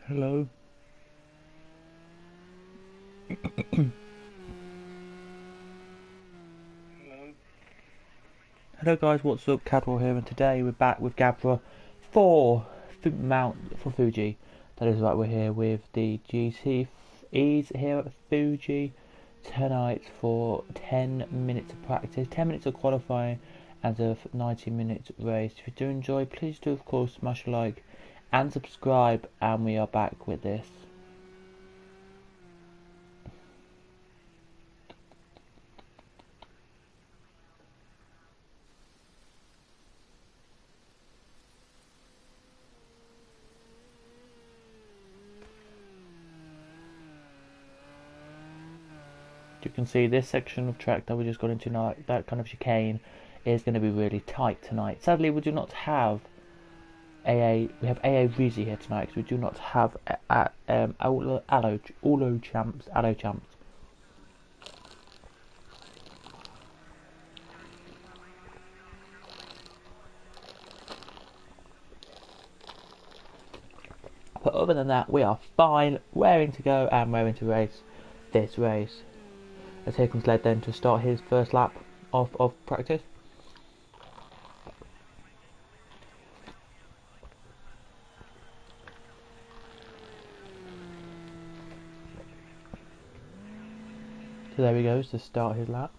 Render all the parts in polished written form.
Hello. Hello guys, what's up? Cadwell here, and today we're back with Gavra for Fuji. That is right, we're here with the GTEs here at Fuji tonight for 10 minutes of practice, 10 minutes of qualifying and a 90-minute race. If you do enjoy, please do of course smash a like and subscribe, and we are back with this. You can see this section of track that we just got into now, that kind of chicane, is going to be really tight tonight. Sadly, we do not have we have AA Rizzi here tonight because we do not have Allo champs. But other than that, we are fine, raring to go and raring to race this race. As here comes Led then to start his first lap of practice. So there he goes to start his lap.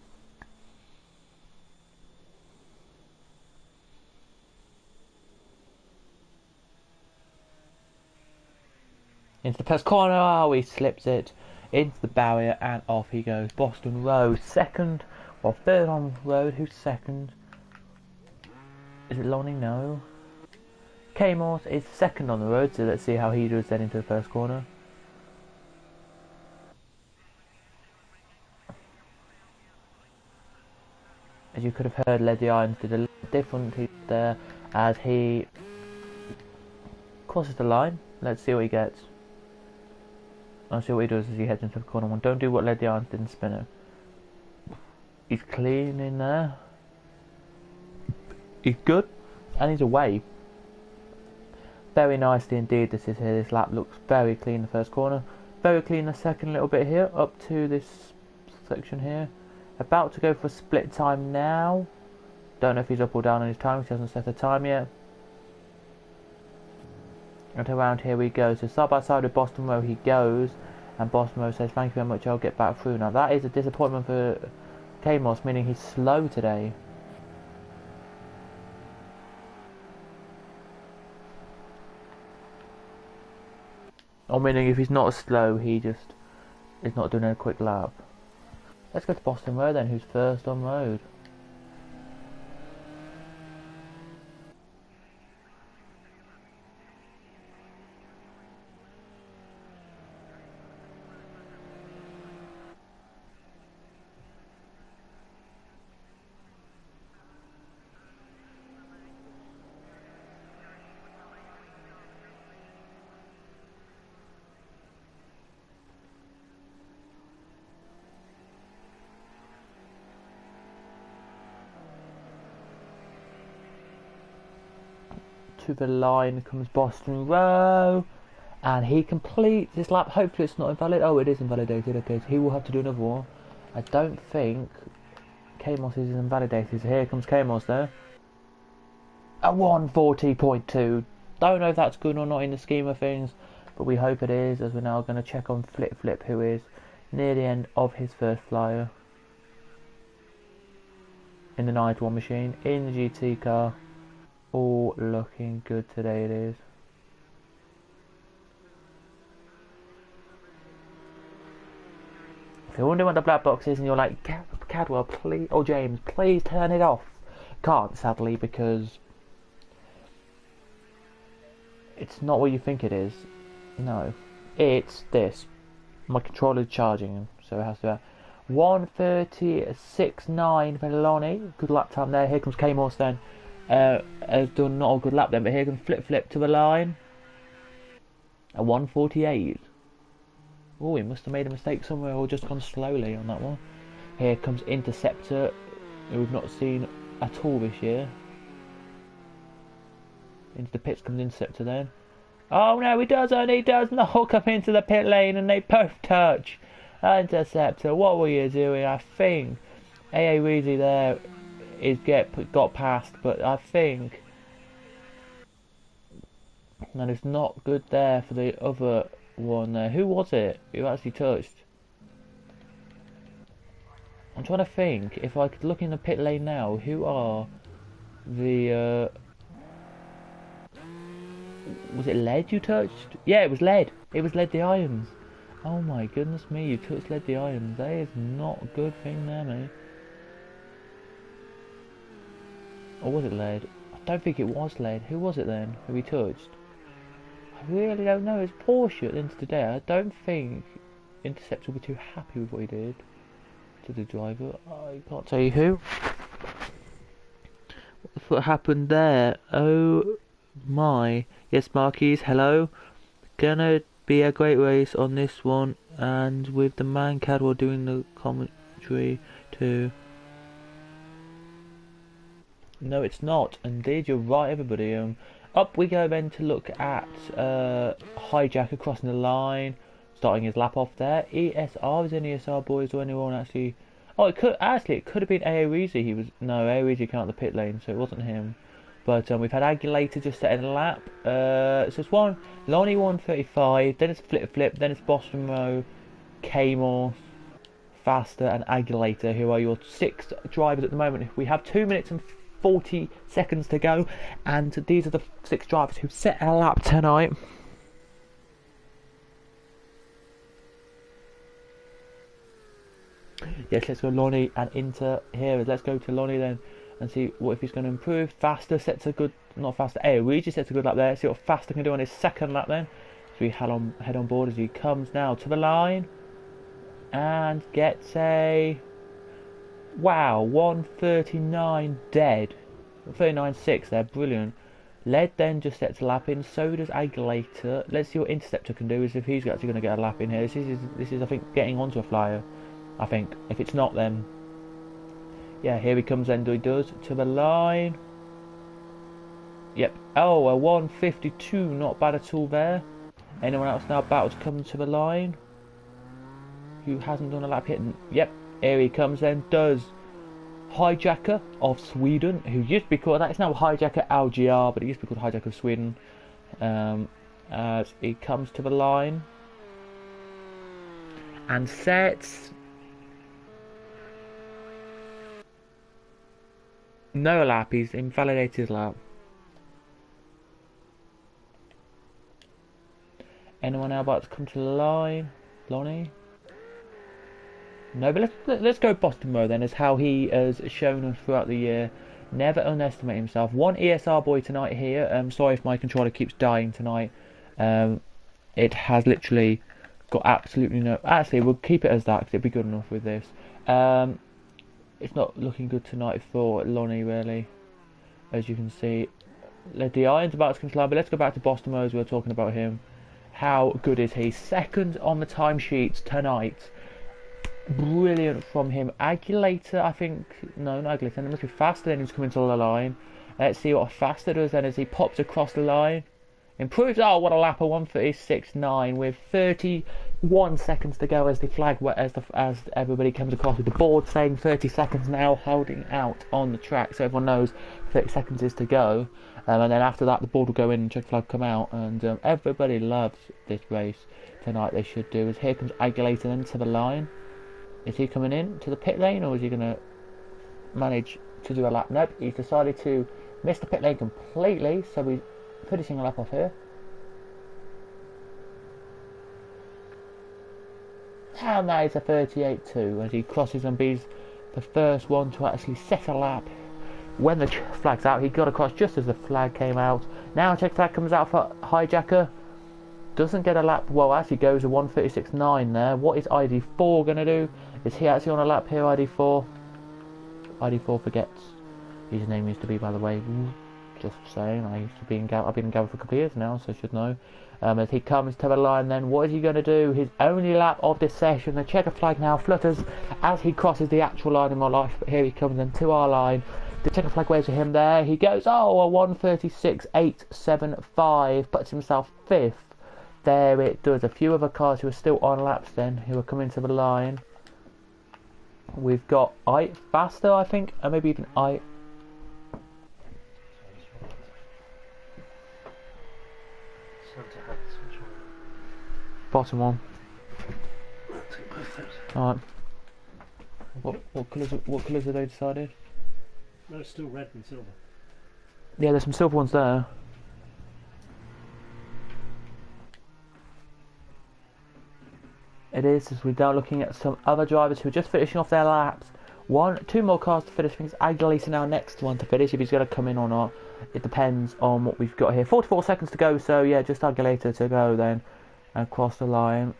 Into the first corner, oh, he slips it into the barrier and off he goes. Boston Road second, or third on the road. Who's second? Is it Lonnie? No. K-Morse is second on the road, so let's see how he does then into the first corner. As you could have heard, Lady Irons did a little different there as he crosses the line. Let's see what he gets. I'll see what he does as he heads into the corner one. Don't do what Led the Irons did in spinner. He's clean in there. He's good. And he's away. Very nicely indeed this is here. This lap looks very clean the first corner. Very clean the second little bit here. Up to this section here. About to go for a split time now. Don't know if he's up or down on his time. He hasn't set a time yet. And around here we go. So side by side with Boston Row he goes, and Boston Row says thank you very much, I'll get back through. Now that is a disappointment for K-Moss, meaning he's slow today. Or meaning if he's not slow, he just is not doing a quick lap. Let's go to Boston Row then, who's first on road. To the line comes Boston Row, and he completes this lap. Hopefully it's not invalid. Oh, it is invalidated. Okay, so he will have to do another one. I don't think K-Moss is invalidated. So here comes K-Moss there at 140.2. Don't know if that's good or not in the scheme of things, but we hope it is, as we're now going to check on Flip, who is near the end of his first flyer in the 91 machine in the GT car. All looking good today it is. If you're wondering what the black box is and you're like, Cadwell, please, or James, please turn it off. Can't, sadly, because it's not what you think it is. No, it's this. My controller's charging, so it has to be 1:36.9 for Lonnie. Good lap time there. Here comes K-Morse then. Has done not a good lap then, but here comes Flip to the line at 1:48. Oh, he must have made a mistake somewhere or just gone slowly on that one. Here comes Interceptor, who we've not seen at all this year. Into the pits comes Interceptor then. Oh no, he doesn't. He does not come into the pit lane, and they both touch. Interceptor, what were you doing? I think AA Weezy there is got past, but I think that it's not good there for the other one there. Who was it who actually touched? I'm trying to think if I could look in the pit lane now. Who are the was it Lead you touched? Yeah, it was Lead. It was Lead the Irons. Oh my goodness me, you touched Lead the Irons. That is not a good thing there, mate. Or was it Lead? I don't think it was Lead. Who was it then? Who he touched? I really don't know. It's Porsche at the end of the day. I don't think Interceptor will be too happy with what he did to the driver. I can't tell you who. What happened there? Oh my. Yes, Marquis, hello. Gonna be a great race on this one, and with the man Cadwell doing the commentary too. No, it's not. Indeed, you're right, everybody. Up we go then to look at Hijacker crossing the line, starting his lap off there. ESR, was any ESR boys or anyone actually? Oh, it could have been Aoreezy. Aoreezy came out the pit lane, so it wasn't him. But we've had Agulator just setting a lap. So it's Lonnie 135, then it's Flip, then it's Boston Row, Kmore, Faster, and Agulator, who are your 6 drivers at the moment. We have 2 minutes and 40 seconds to go, and these are the 6 drivers who set a lap tonight. Yes, let's go Lonnie and Inter here. Let's go to Lonnie then and see what if he's going to improve. Faster sets a good, not Faster, Aoreezy sets a good lap there. See what Faster can do on his second lap then. So we head on board as he comes now to the line and gets a wow 139 dead, 39.6 there, brilliant. Lead then just sets a lap in. So does Agulator. Let's see what Interceptor can do. Is if he's actually going to get a lap in here. This is I think getting onto a flyer. I think if it's not, then yeah, here he comes. Then he does to the line. Yep. Oh, a 152, not bad at all there. Anyone else now about to come to the line who hasn't done a lap yet? Yep. Here he comes. Then does Hijacker of Sweden, who used to be called that. It's now Hijacker LGR, but it used to be called Hijacker of Sweden. As he comes to the line and sets no lap. He's invalidated his lap. Anyone else about to come to the line? Lonnie? No, but let's go Boston Row then, as how he has shown us throughout the year. Never underestimate himself. One ESR boy tonight here. Sorry if my controller keeps dying tonight. It has literally got absolutely no. Actually, we'll keep it as that because it'll be good enough with this. It's not looking good tonight for Lonnie, really, as you can see. The Iron's about to come to line, but let's go back to Boston Row as we were talking about him. How good is he? Second on the timesheets tonight. Brilliant from him. Agulator, I think. No, not Agulator. It must be Faster then who's coming to the line. Let's see what Faster does then as he pops across the line. Improves. Oh, what a lap, a 136.9 with 31 seconds to go as the flag, as everybody comes across with the board saying 30 seconds now, holding out on the track, so everyone knows 30 seconds is to go. And then after that, the board will go in and check flag come out, and everybody loves this race tonight. They should do. As here comes Agulator then to the line. Is he coming in to the pit lane, or is he going to manage to do a lap? Nope, he's decided to miss the pit lane completely, so he's finishing a lap off here. And that is a 38.2 as he crosses and be the first one to actually set a lap. When the flag's out, he got across just as the flag came out. Now check flag comes out for Hijacker. Doesn't get a lap. Well, actually goes a 136.9 there. What is ID4 going to do? Is he actually on a lap here, ID4? ID4 forgets his name used to be, by the way. Just saying, I've been in Gavra for a couple of years now, so I should know. As he comes to the line then, what is he going to do? His only lap of this session. The checker flag now flutters as he crosses the actual line in my life. But here he comes then to our line. The checker flag waves for him there. He goes, oh, a 1:36.875, puts himself 5th. There it does. A few other cars who are still on laps then, who are coming to the line. We've got Faster, I think, and maybe even Bottom one. Alright. What colours have they decided? No, it's still red and silver. Yeah, there's some silver ones there. It is, as we're now looking at some other drivers who are just finishing off their laps. Two more cars to finish. I think it's Aguilera now next one to finish, if he's going to come in or not. It depends on what we've got here. 44 seconds to go, so yeah, just Aguilera to go then and cross the line.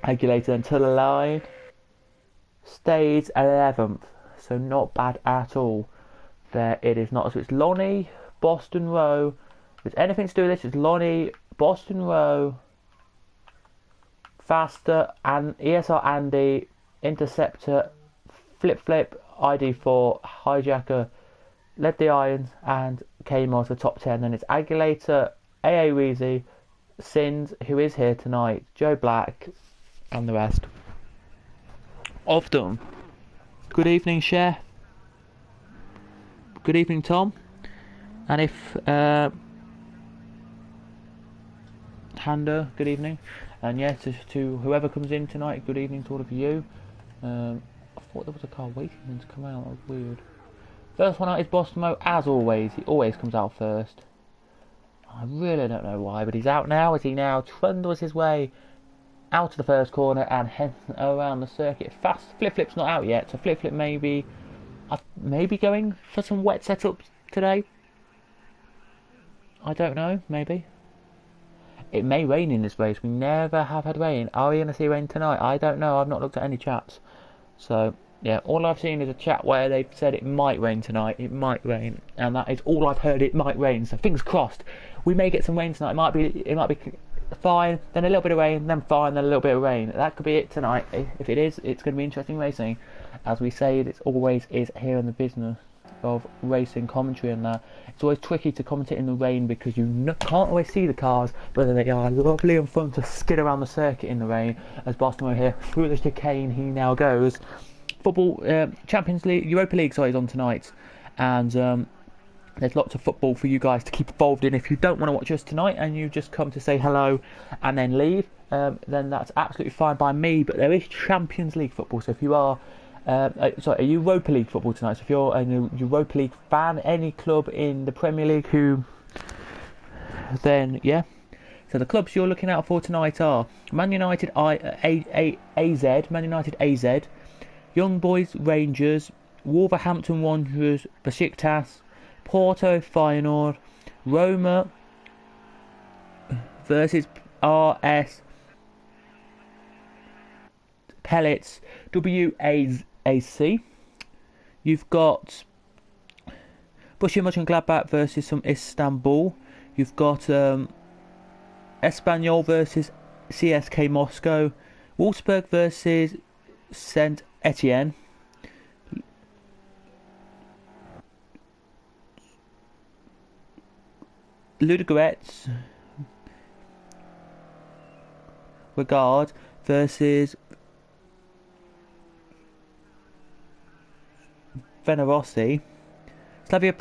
Aguilera then to the line. Stays 11th, so not bad at all. There it is not. So it's Lonnie, Boston Row. If there's anything to do with this, it's Lonnie, Boston Row, Faster, and ESR Andy, Interceptor, Flip, ID4, Hijacker, Led the Irons, and K-Moss, the top 10. Then it's Aguilera, AA Weezy, Sins, who is here tonight, Joe Black, and the rest of them. Good evening, Chef. Good evening, Tom. And if Handa, good evening. And yes, to whoever comes in tonight, good evening to all of you. I thought there was a car waiting to come out. That was weird. First one out is Boston Mo, as always. He always comes out first. I really don't know why, but he's out now as he now trundles his way out of the first corner and heads around the circuit. Fast Flip's not out yet, so Flip maybe going for some wet setups today. I don't know, maybe. It may rain in this race. We never have had rain. Are we going to see rain tonight? I don't know. I've not looked at any chats. So, yeah, all I've seen is a chat where they've said it might rain tonight. It might rain. And that is all I've heard. It might rain. So, fingers crossed. We may get some rain tonight. It might be fine, then a little bit of rain, then fine, then a little bit of rain. That could be it tonight. If it is, it's going to be interesting racing. As we say, it always is here in the business of racing commentary and that. It's always tricky to commentate in the rain because you can't always see the cars, but they are lovely and fun to skid around the circuit in the rain. As Boston over here, through the chicane he now goes. Football, Champions League, Europa League, sorry, is on tonight. And there's lots of football for you guys to keep involved in. If you don't want to watch us tonight and you just come to say hello and then leave, then that's absolutely fine by me. But there is Champions League football, so if you are a Europa League football tonight, so if you're a Europa League fan, any club in the Premier League then yeah. So the clubs you're looking out for tonight are Man United AZ, Young Boys Rangers, Wolverhampton Wanderers, Besiktas, Porto Feyenoord, Roma versus RS Pellets WAC. You've got Borussia Mönchengladbach versus some Istanbul. You've got Espanyol versus CSK Moscow, Wolfsburg versus Saint Etienne, Ludogorets Regard versus Venerossi, Slavian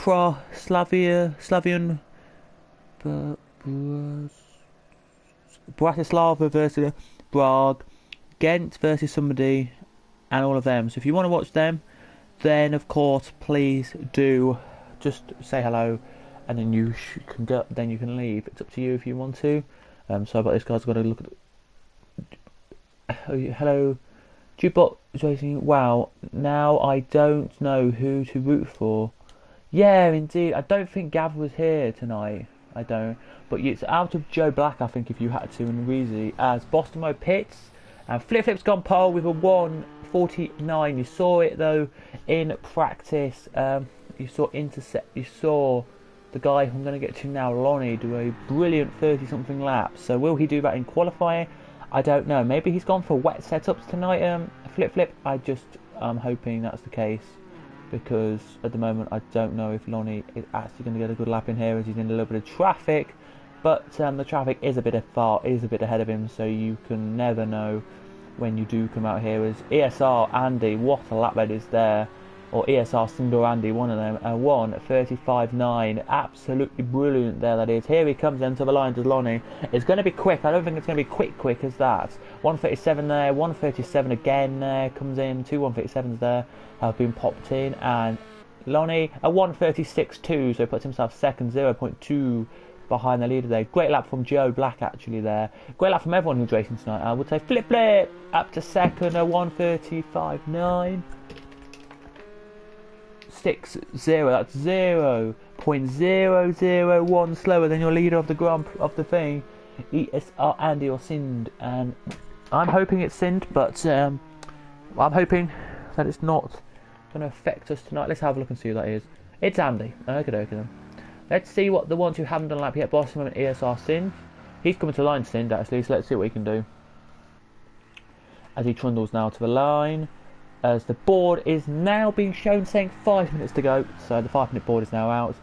Bratislava versus Prague, Ghent versus somebody, and all of them. So if you want to watch them, then of course please do just say hello, and then you can go. Then you can leave. It's up to you if you want to. Sorry about this, guys. I've got to look at. Hello, Jukebox Racing. Wow. Now I don't know who to root for. Yeah, indeed. I don't think Gavra was here tonight. I don't. But it's out of Joe Black, I think, if you had to, and Weezy, as Boston Mo pits. And Flip's gone pole with a 1:49. You saw it though in practice. You saw the guy who I'm going to get to now, Lonnie, do a brilliant 30-something laps. So will he do that in qualifying? I don't know. Maybe he's gone for wet setups tonight. Flip. I'm hoping that's the case, because at the moment I don't know if Lonnie is actually going to get a good lap in here, as he's in a little bit of traffic. But the traffic is a bit ahead of him, so you can never know when you do come out here. As ESR Andy, what a lap that is there, or ESR Sindor Andy, one of them, 1:35.9, absolutely brilliant there that is. Here he comes then to the line to Lonnie. It's going to be quick. I don't think it's going to be quick as that. 1:37 there, 1:37 again there, comes in, 2 1:37s there have been popped in, and Lonnie a 1:36.2, so he puts himself second, 0.2 behind the leader there. Great lap from Joe Black actually there. Great lap from everyone who's racing tonight. I would say Flip up to second, a 1:35.9. 60, that's 0.001 slower than your leader of the thing, ESR Andy or Sind. And I'm hoping it's Sind, but I'm hoping that it's not going to affect us tonight. Let's have a look and see who that is. It's Andy. Okay then. Let's see what the ones who haven't done a lap yet. Boston and ESR Sind. He's coming to line Sind actually, so let's see what he can do. As he trundles now to the line. As the board is now being shown saying 5 minutes to go. So the 5-minute board is now out.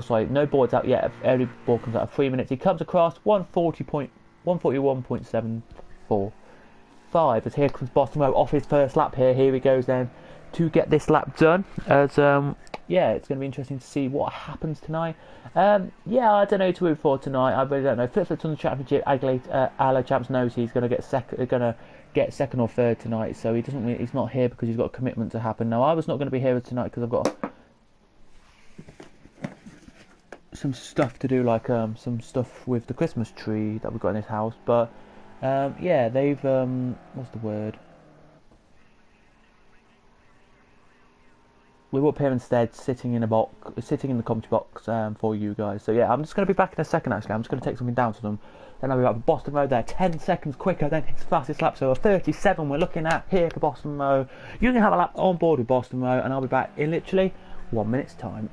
Sorry, no board's out yet. Every board comes out at 3 minutes. He comes across 141.745. As here comes Boston Row off his first lap here. Here he goes then to get this lap done. As yeah, it's going to be interesting to see what happens tonight. Yeah, I don't know who to root for tonight. I really don't know. Flip's on the championship. Alo Champs knows he's going to get second or third tonight, so he's not here because he's got a commitment to happen. Now, I was not going to be here tonight because I've got some stuff to do, like some stuff with the Christmas tree that we've got in this house. But yeah, they've what's the word? We were up here instead, sitting in the commentary box for you guys. So yeah, I'm just going to be back in a second. Actually, I'm just going to take something down to them. Then I'll be back with Boston Road there, 10 seconds quicker than his fastest lap. So a 37 we're looking at here for Boston Road. You can have a lap on board with Boston Road, and I'll be back in literally 1 minute's time.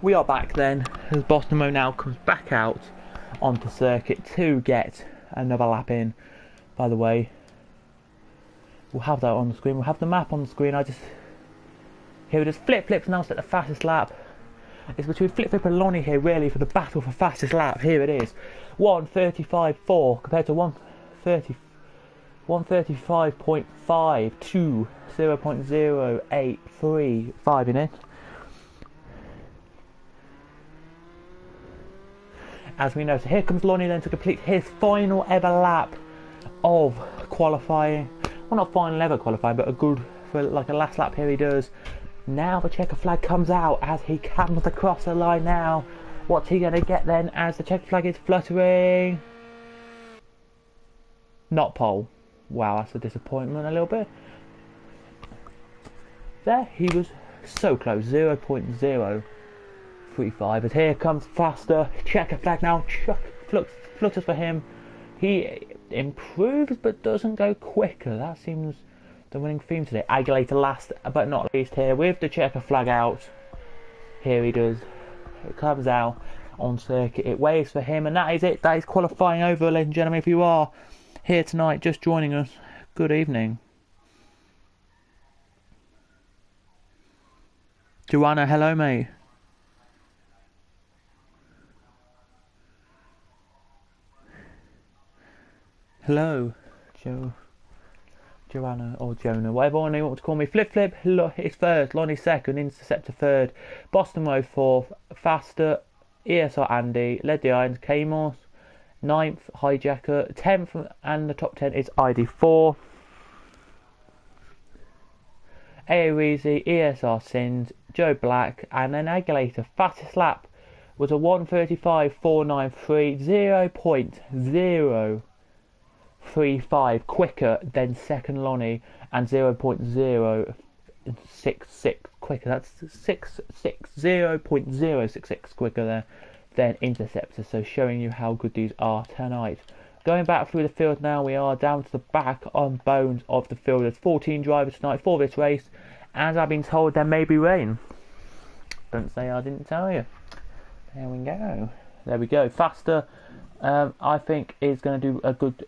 we are back then, as Boston Mo now comes back out onto circuit to get another lap in. By the way, we'll have that on the screen, we'll have the map on the screen. Here it is, Flip Flip's now set the fastest lap. It's between Flip Flip and Lonnie here really for the battle for fastest lap. Here it is, 1:35.4 compared to 1:35.5 to 0.0835 in it. As we know, so here comes Lonnie then to complete his final ever lap of qualifying. Well, not final ever qualifying, but a good, for like a last lap here he does. Now the checker flag comes out as he comes across the line now. What's he going to get then as the checker flag is fluttering? Not pole. Wow, that's a disappointment a little bit. There, he was so close, 0.035. As here comes faster, checker flag now, flutters for him. He improves but doesn't go quicker. That seems the winning theme today. Aguilera last but not least here with the checker flag out. Here he does. It comes out on circuit. It waves for him, and that is it. That is qualifying over, ladies and gentlemen. If you are here tonight just joining us, good evening. Joanna, hello mate. Hello, Joanna or Jonah, whatever one you want to call me. Flip Flip is first, Lonnie second, Interceptor third, Boston Mo fourth, Faster, ESR Andy, led the irons, Kamos, ninth, Hijacker, 10th, and the top 10 is ID4. Aoeasy, ESR Sins, Joe Black, and then Aguilera. Fastest lap was a 1:35.493, 0.035 quicker than second Lonnie, and 0.066 quicker. That's 0.066 quicker there than Interceptor. So showing you how good these are tonight. Going back through the field now, we are down to the back on bones of the field. There's 14 drivers tonight for this race. As I've been told, there may be rain. Don't say I didn't tell you. There we go. There we go. Faster, I think, is going to do a good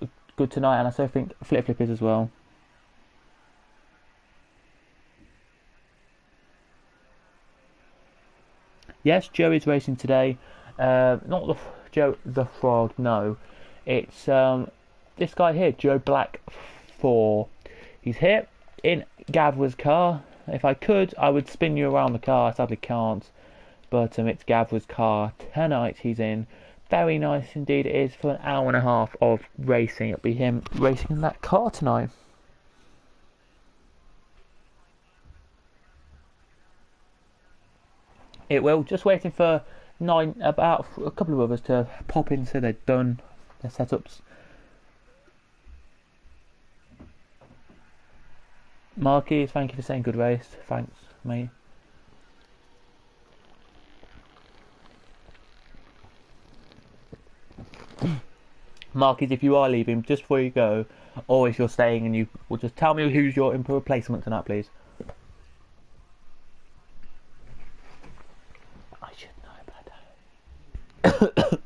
tonight, and I so think Flip Flip is as well. Yes, Joe is racing today. Not Joe the Frog, no. It's this guy here, Joe Black 4. He's here in Gavra's car. If I could, I would spin you around the car. I sadly can't. But it's Gavra's car tonight he's in. Very nice indeed it is for an hour and a half of racing. It'll be him racing in that car tonight. It will. Just waiting for about a couple of others to pop in so they're done their setups. Marky, thank you for saying good race. Thanks, mate. Marky, if you are leaving, just before you go, or if you're staying and you will just tell me who's your replacement tonight, please. I should know, but I don't.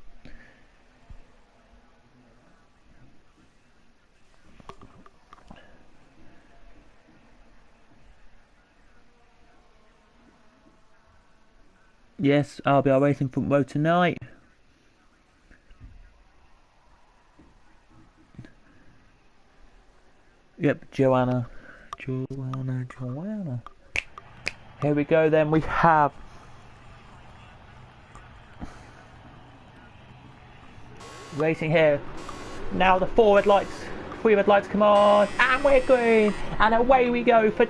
Yes, I'll be racing front row tonight. Yep, Joanna. Here we go then, we have racing here. Now the three red lights come on, and we're green, and away we go for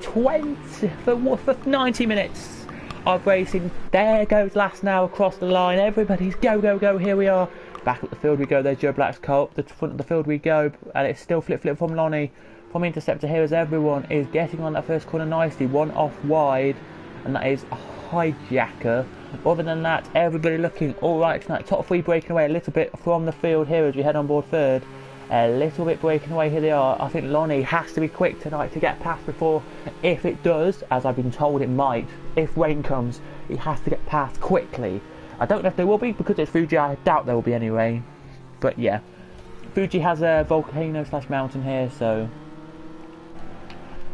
90 minutes of racing. There goes last now across the line. Everybody's go. Here we are. Back up the field we go. There's Joe Black's car. Up the front of the field we go, and it's still Flip Flip from Lonnie. From Interceptor here as everyone is getting on that first corner nicely. One off wide, and that is a Hijacker. Other than that, everybody looking alright tonight. Top three breaking away a little bit from the field here as we head on board third. a little bit breaking away. Here they are. I think Lonnie has to be quick tonight to get past before, if it does, as I've been told it might, if rain comes, he has to get past quickly. I don't know if there will be, because it's Fuji, I doubt there will be any rain. But yeah, Fuji has a volcano slash mountain here, so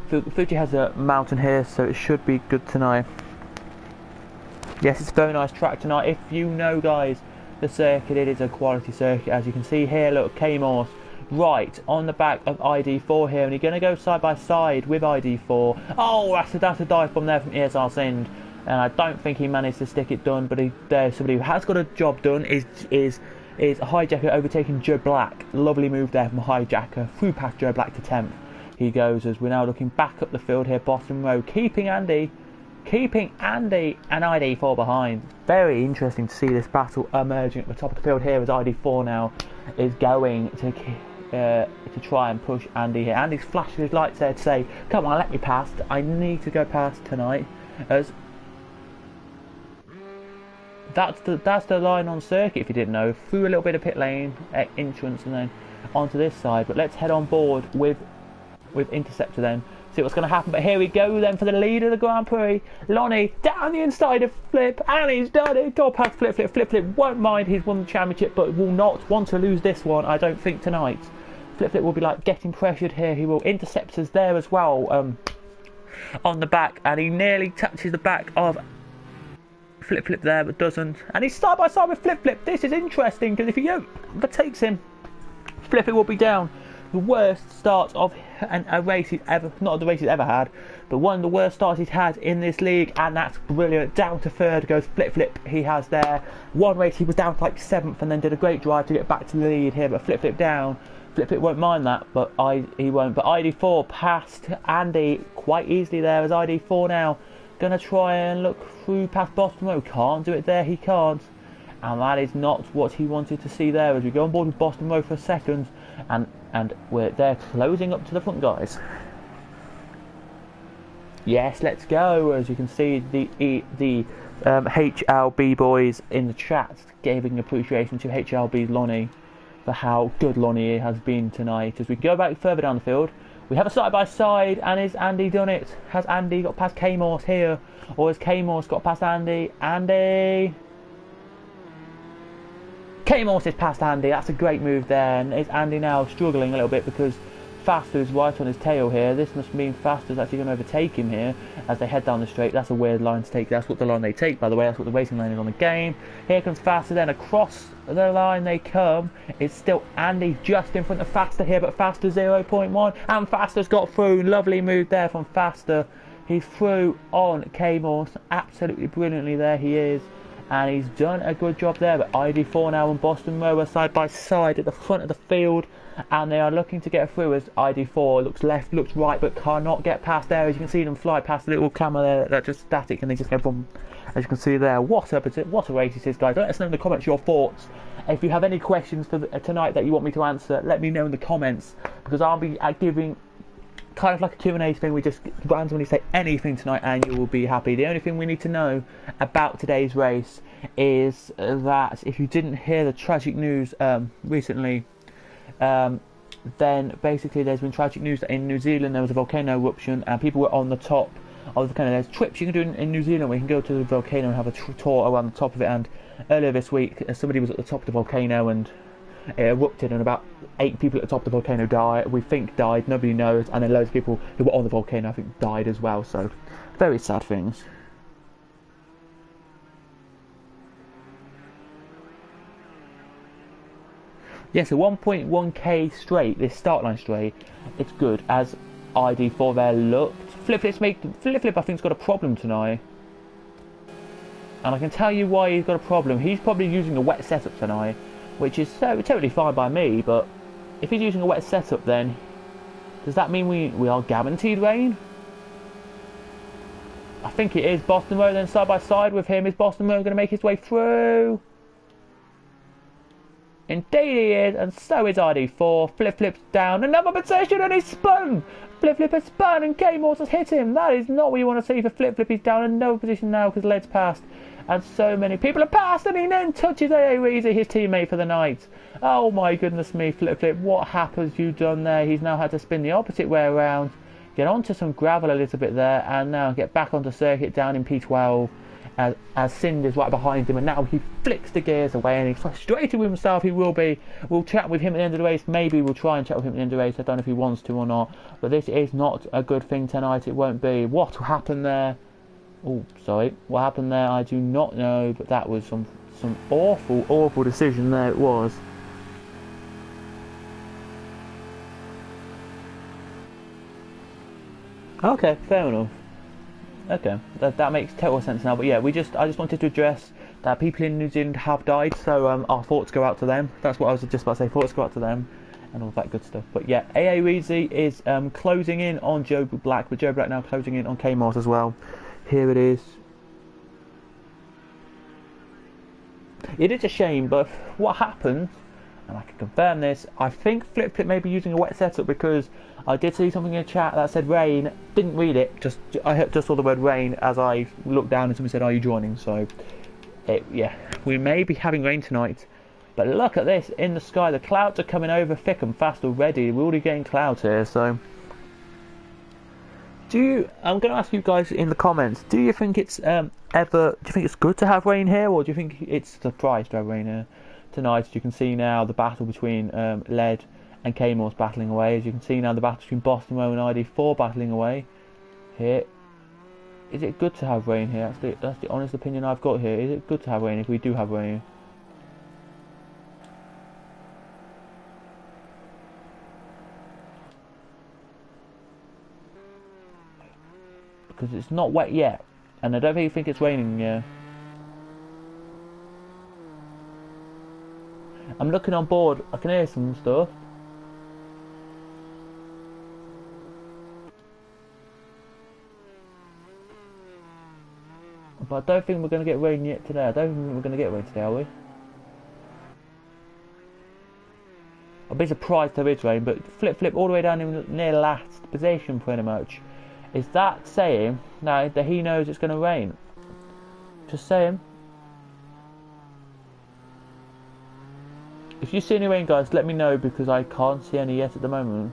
Fuji has a mountain here, so it should be good tonight. Yes, it's a very nice track tonight. If you know, guys, the circuit, it is a quality circuit, as you can see here. Look, K-Morse right on the back of ID4 here, and he's going to go side by side with ID4. Oh, that's a dive bomb there from ESR Sind, and I don't think he managed to stick it done, but there's somebody who has got a job done. Is a hijacker overtaking Joe Black. Lovely move there from a hijacker through past Joe Black to 10th. He goes, as we're now looking back up the field here, Boston Road, keeping Andy and ID4 behind. Very interesting to see this battle emerging at the top of the field here, as ID4 now is going to try and push Andy here. Andy's flashing his lights there to say, come on, let me past, I need to go past tonight, as that's the line on circuit, if you didn't know, through a little bit of pit lane entrance and then onto this side. But let's head on board with Interceptor then, see what's going to happen. But here we go then for the lead of the Grand Prix. Lonnie down the inside of Flip, and he's done it. Go past Flip. Flip won't mind, he's won the championship, but will not want to lose this one, I don't think, tonight. Flip will be like getting pressured here. He will. Interceptors there as well, on the back, and he nearly touches the back of Flip there, but doesn't. And he's side by side with Flip. This is interesting, because if he overtakes him, Flip will be down. The worst start of a race he's ever, not the race he's ever had, but one of the worst starts he's had in this league, and that's brilliant. Down to third goes Flip. He has there. One race he was down to like 7th and then did a great drive to get back to the lead here, but Flip down. Flip won't mind that, but he won't. But ID4 passed Andy quite easily there, as ID4 now going to try and look through past Boston Road. Can't do it there, he can't. And that is not what he wanted to see there, as we go on board with Boston Road for a second, and they're closing up to the front, guys. Yes, let's go. As you can see, the HLB boys in the chat giving appreciation to HLB's Lonnie for how good Lonnie has been tonight. As we go back further down the field, we have a side by side, and is Andy done it? Has Andy got past K-Morse here, or has K-Morse got past Andy? K-Morse is past Andy. That's a great move there, and is Andy now struggling a little bit because Faster is right on his tail here. This must mean Faster's actually going to overtake him here as they head down the straight. That's a weird line to take. That's what the line they take, by the way. That's what the racing line is on the game. Here comes Faster, then across the line they come. It's still Andy just in front of Faster here, but Faster 0.1, and Faster's got through. Lovely move there from Faster. He's through on K-Morse absolutely brilliantly there, he is. And he's done a good job there. But ID4 now and Boston Row are side by side at the front of the field, and they are looking to get through, as ID4 looks left, looks right, but cannot get past there. As you can see them fly past the little camera there, that's just static, and they just go boom. As you can see there, what a race this is, guys. Let us know in the comments your thoughts. If you have any questions for tonight that you want me to answer, let me know in the comments, because I'll be giving kind of like a Q&A thing. We just randomly say anything tonight and you will be happy. The only thing we need to know about today's race is that if you didn't hear the tragic news recently, then basically there's been tragic news that in New Zealand there was a volcano eruption and people were on the top of the volcano. There's trips you can do in New Zealand where you can go to the volcano and have a tour around the top of it, and earlier this week somebody was at the top of the volcano and it erupted, and about 8 people at the top of the volcano died, nobody knows, and then loads of people who were on the volcano I think died as well, so very sad things. Yeah, so 1.1k straight, this start line straight, it's good, as ID4 there looked. Flip I think's got a problem tonight, and I can tell you why he's got a problem. He's probably using a wet setup tonight, which is totally fine by me, but if he's using a wet setup, then does that mean we are guaranteed rain? I think it is. Boston Road then side by side with him. Is Boston Road going to make his way through? Indeed he is, and so is ID4. Flip's down, another position, and he's spun! Flip has spun, and K-Morse has hit him. That is not what you want to see for Flip. He's down another position now because Led's passed. and so many people are past, and he then touches AA Weezy, his teammate for the night. Oh my goodness me, Flip Flip, what happens you done there? He's now had to spin the opposite way around, get onto some gravel a little bit there, and now get back onto circuit down in P12 as Cinder's right behind him, and now he flicks the gears away and he's frustrated with himself. We'll chat with him at the end of the race. Maybe we'll try and chat with him at the end of the race. I don't know if he wants to or not, but this is not a good thing tonight. It won't be. What happened there? Oh, sorry. What happened there? I do not know, but that was some awful decision there. It was. Okay, fair enough. Okay, that makes total sense now. But yeah, I just wanted to address that people in New Zealand have died, so our thoughts go out to them. That's what I was just about to say. Thoughts go out to them, and all that good stuff. But yeah, AA Weezy is closing in on Joe Black, with Joe Black now closing in on K-Moss as well. Here it is. It is a shame, but what happened, and I can confirm this, I think Flip Flip may be using a wet setup, because I did see something in the chat that said rain. Didn't read it, I just saw the word rain as I looked down and somebody said, are you joining? So yeah, we may be having rain tonight, but look at this in the sky. The clouds are coming over thick and fast already. We're already getting clouds here. So I'm going to ask you guys in the comments, do you think it's do you think it's good to have rain here, or do you think it's a surprise to have rain here tonight? As you can see now, the battle between Led and K-Moss battling away. As you can see now, the battle between Boston Row and ID4 battling away. Here, is it good to have rain here? That's the honest opinion I've got here. Is it good to have rain if we do have rain? Because it's not wet yet, and I don't really think it's raining. Yeah. I'm looking on board. I can hear some stuff. But I don't think we're going to get rain yet today. I don't think we're going to get rain today, are we? I'll be surprised if there is rain, but Flip Flip all the way down in near last position pretty much. Is that saying now that he knows it's going to rain? Just saying. If you see any rain, guys, let me know, because I can't see any yet at the moment.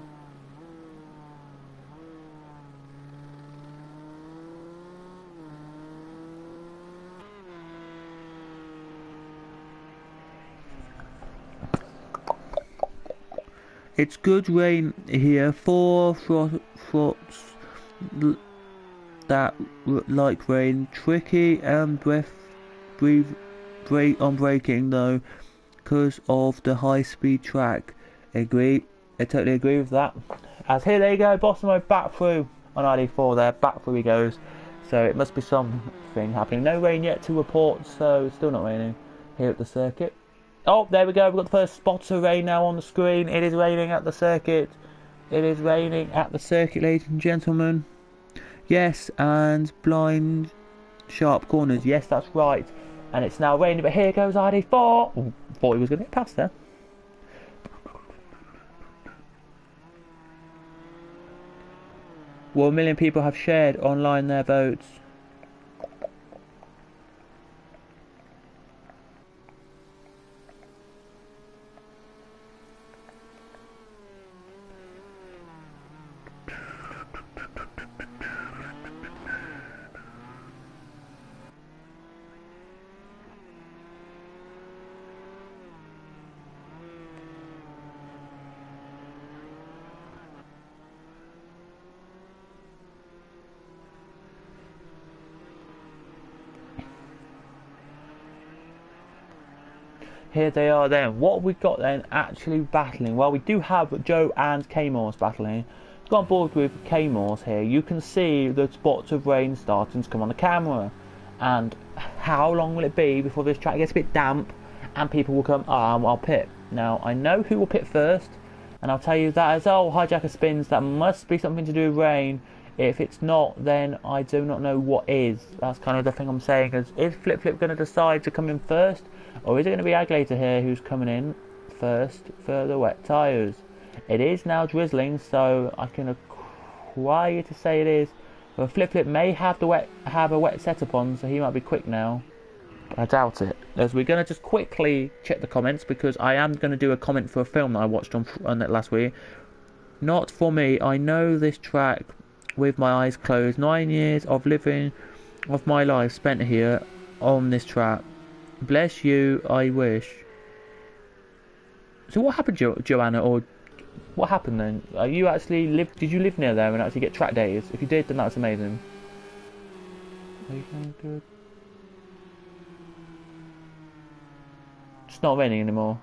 It's good rain here. 4 frosts that like rain. Tricky and breathe on braking though, because of the high-speed track. I totally agree with that. As here they go, Boston Road back through on ID4 there. Back through he goes. So it must be something happening. No rain yet to report, so it's still not raining here at the circuit. Oh, there we go. We've got the first spots of rain now on the screen. It is raining at the circuit. It is raining at the circuit, ladies and gentlemen. Yes, and blind sharp corners. Yes, that's right. And it's now raining, but here goes ID4. Oh, thought he was going to get past there. Well, 1 million people have shared online their votes. Here they are then. What have we got then actually battling? Well, we do have Joe and K-Moss battling. Got on board with K-Moss here. You can see the spots of rain starting to come on the camera. And how long will it be before this track gets a bit damp and people will come, I'll pit. Now, I know who will pit first, and I'll tell you that as, hijacker spins, that must be something to do with rain. If it's not, then I do not know what is. That's kind of the thing I'm saying. Is Flip Flip going to decide to come in first? Or is it going to be Aglater here who's coming in first for the wet tyres? It is now drizzling, so I can require you to say it is. But Flip Flip may have a wet setup on, so he might be quick now. I doubt it. As we're going to just quickly check the comments, because I am going to do a comment for a film that I watched on that last week. Not for me. I know this track with my eyes closed. 9 years of living of my life spent here on this track. Bless you, I wish. So what happened, Joanna, or what happened then? You actually lived? Did you live near there and actually get track days? If you did, then that's amazing. Are you feeling good? It's not raining anymore.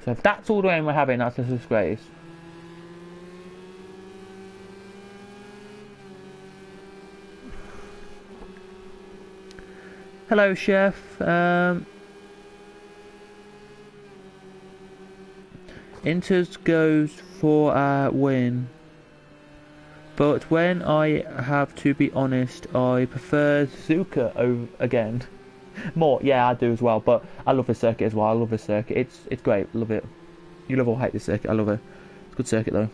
So if that's all the rain we're having, that's a disgrace. Hello, Chef. Inters goes for a win. But when I have to be honest, I prefer Zuka again. More, yeah, I do as well. But I love this circuit as well. I love this circuit. It's great. Love it. You love or hate this circuit. I love it. It's a good circuit though.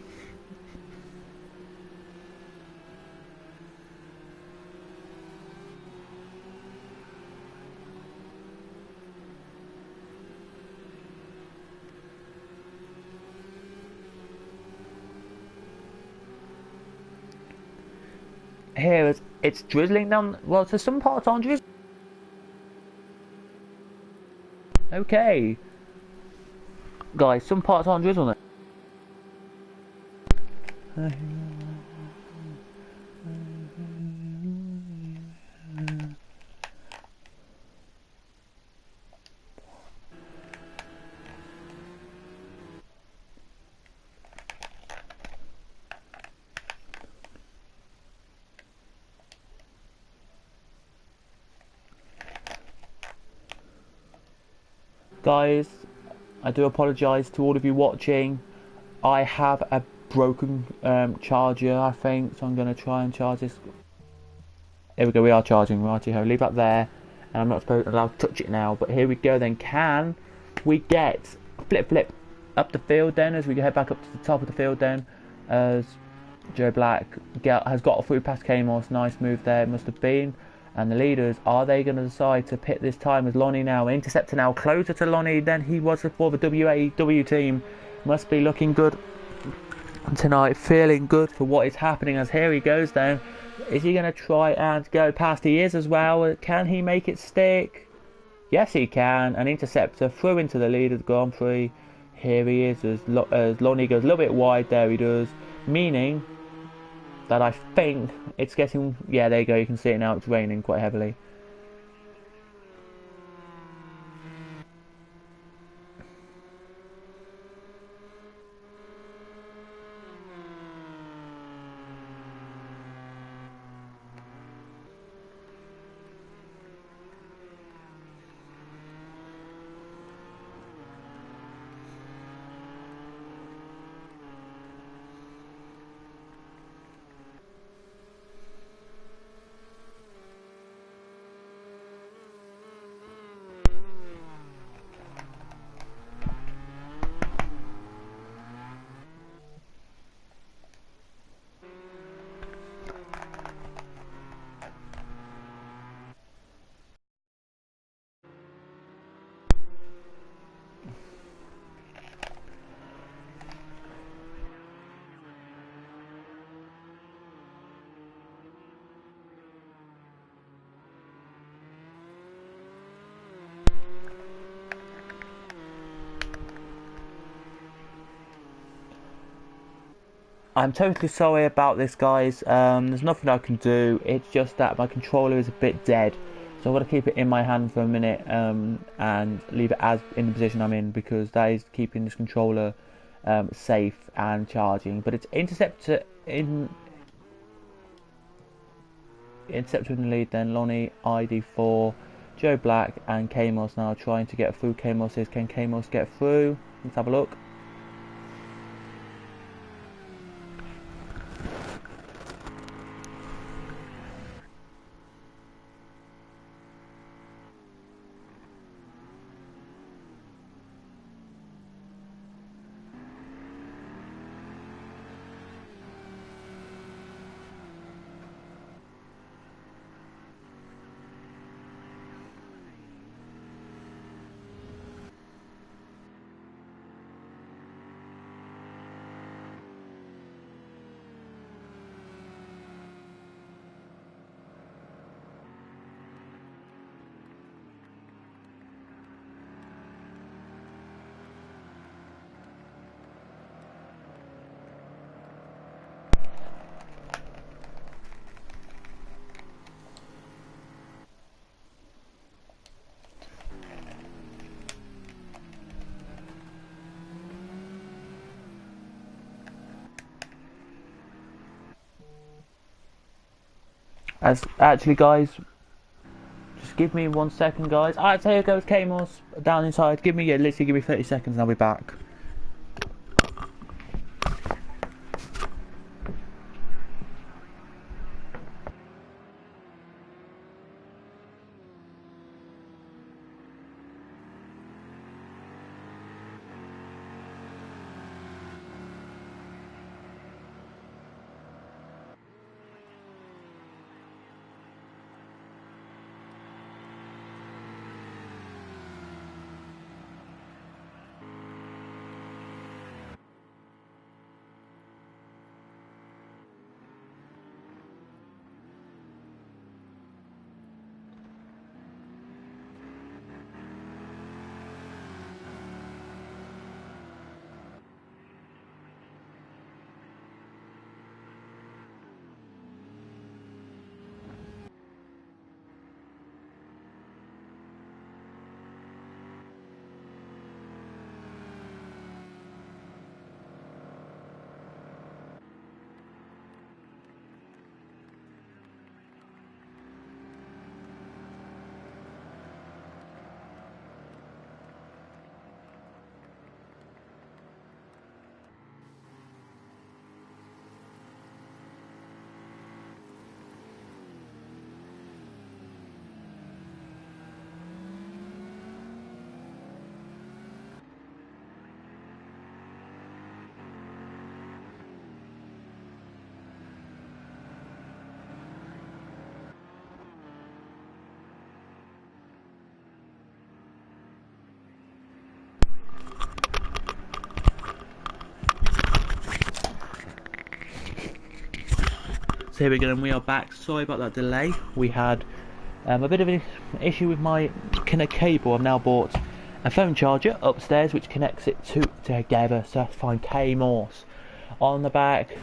Here it's drizzling down. Well, so some parts aren't drizzling. Okay, guys, some parts aren't drizzling. Guys, I do apologise to all of you watching. I have a broken charger, I think, so I'm going to try and charge this. Here we go, we are charging, righty-ho. Leave that there, and I'm not allowed to touch it now, but here we go then. Can we get flip up the field then, as we head back up to the top of the field then, as Joe Black has got through past Kamos. Nice move there, it must have been. And the leaders, are they going to decide to pit this time as Lonnie now? Interceptor now closer to Lonnie than he was before. The WAW team must be looking good tonight, feeling good for what is happening, as here he goes then. Is he going to try and go past? He is as well. Can he make it stick? Yes, he can. An interceptor through into the lead of the Grand Prix. Here he is as Lonnie goes a little bit wide. There he does, meaning that I think it's getting, yeah, there you go, you can see it now, it's raining quite heavily. I'm totally sorry about this, guys. There's nothing I can do. It's just that my controller is a bit dead, so I'm going to keep it in my hand for a minute and leave it as in the position I'm in, because that is keeping this controller safe and charging. But it's interceptor in the lead then. Lonnie, ID4, Joe Black and Kamos now trying to get through. Can Kamos get through? Let's have a look. As actually, guys, just give me 1 second, guys. Alright, so here goes Kamos down inside. Give me, yeah, literally give me 30 seconds and I'll be back. So here we go, and we are back. Sorry about that delay. We had a bit of an issue with my cable. I've now bought a phone charger upstairs which connects it together, so that's fine. K Morse on the back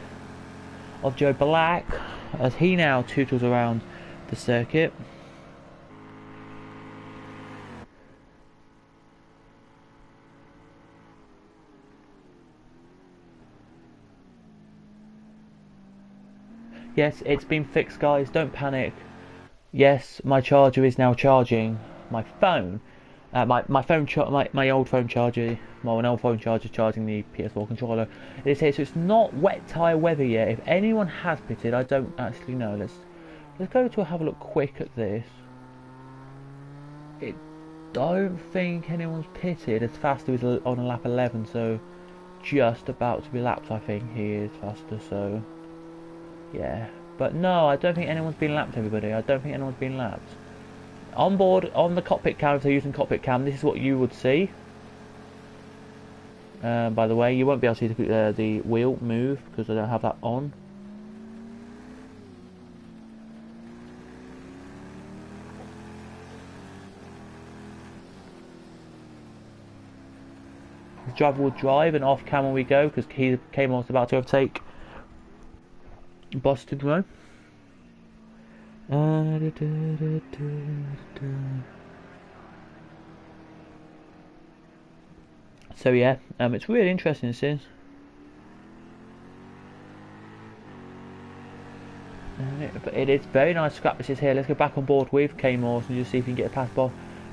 of Joe Black as he now tootles around the circuit. Yes, it's been fixed, guys, don't panic. Yes, my charger is now charging my phone. My old phone charger, an old phone charger charging the PS4 controller. It says so it's not wet tyre weather yet. If anyone has pitted, I don't actually know. Let's go to have a look quick at this. I don't think anyone's pitted as fast as on a lap 11, so just about to be lapped. I think he is faster, so yeah. But no, I don't think anyone's been lapped, everybody. I don't think anyone's been lapped. On board, on the cockpit cam, if they're using cockpit cam, this is what you would see. By the way, you won't be able to see the wheel move because I don't have that on. The driver will drive and off camera we go because he came on about to overtake Boston Row. So yeah, it's really interesting, this is. But it is very nice scrap this is here. Let's go back on board with K Morse and just see if we can get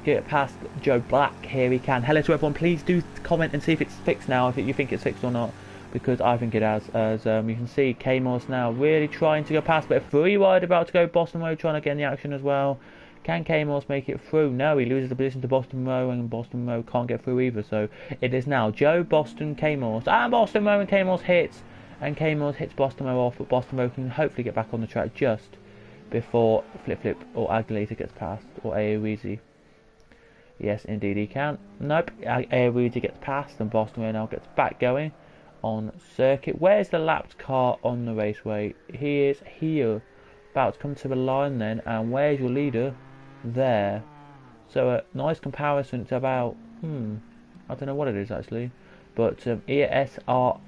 it past Joe Black. Here we can. Hello to everyone. Please do comment and see if it's fixed now, if you think it's fixed or not, because I think it has. As you can see, K Morse now really trying to go past, but a free wide about to go Boston Row, trying to get in the action as well. Can K Morse make it through? No, he loses the position to Boston Row, and Boston Row can't get through either. So it is now Joe, Boston, K Morse, and Boston Row, and K Morse hits, and K Morse hits Boston Row off, but Boston Row can hopefully get back on the track just before Flip or Aguilita gets past, or Aoeezy. Yes, indeed he can. Nope, Aoeezy gets past, and Boston Row now gets back going on circuit. Where's the lapped car on the raceway? He is here, about to come to the line then, and where's your leader? There. So a nice comparison. It's about I don't know what it is actually, but ESR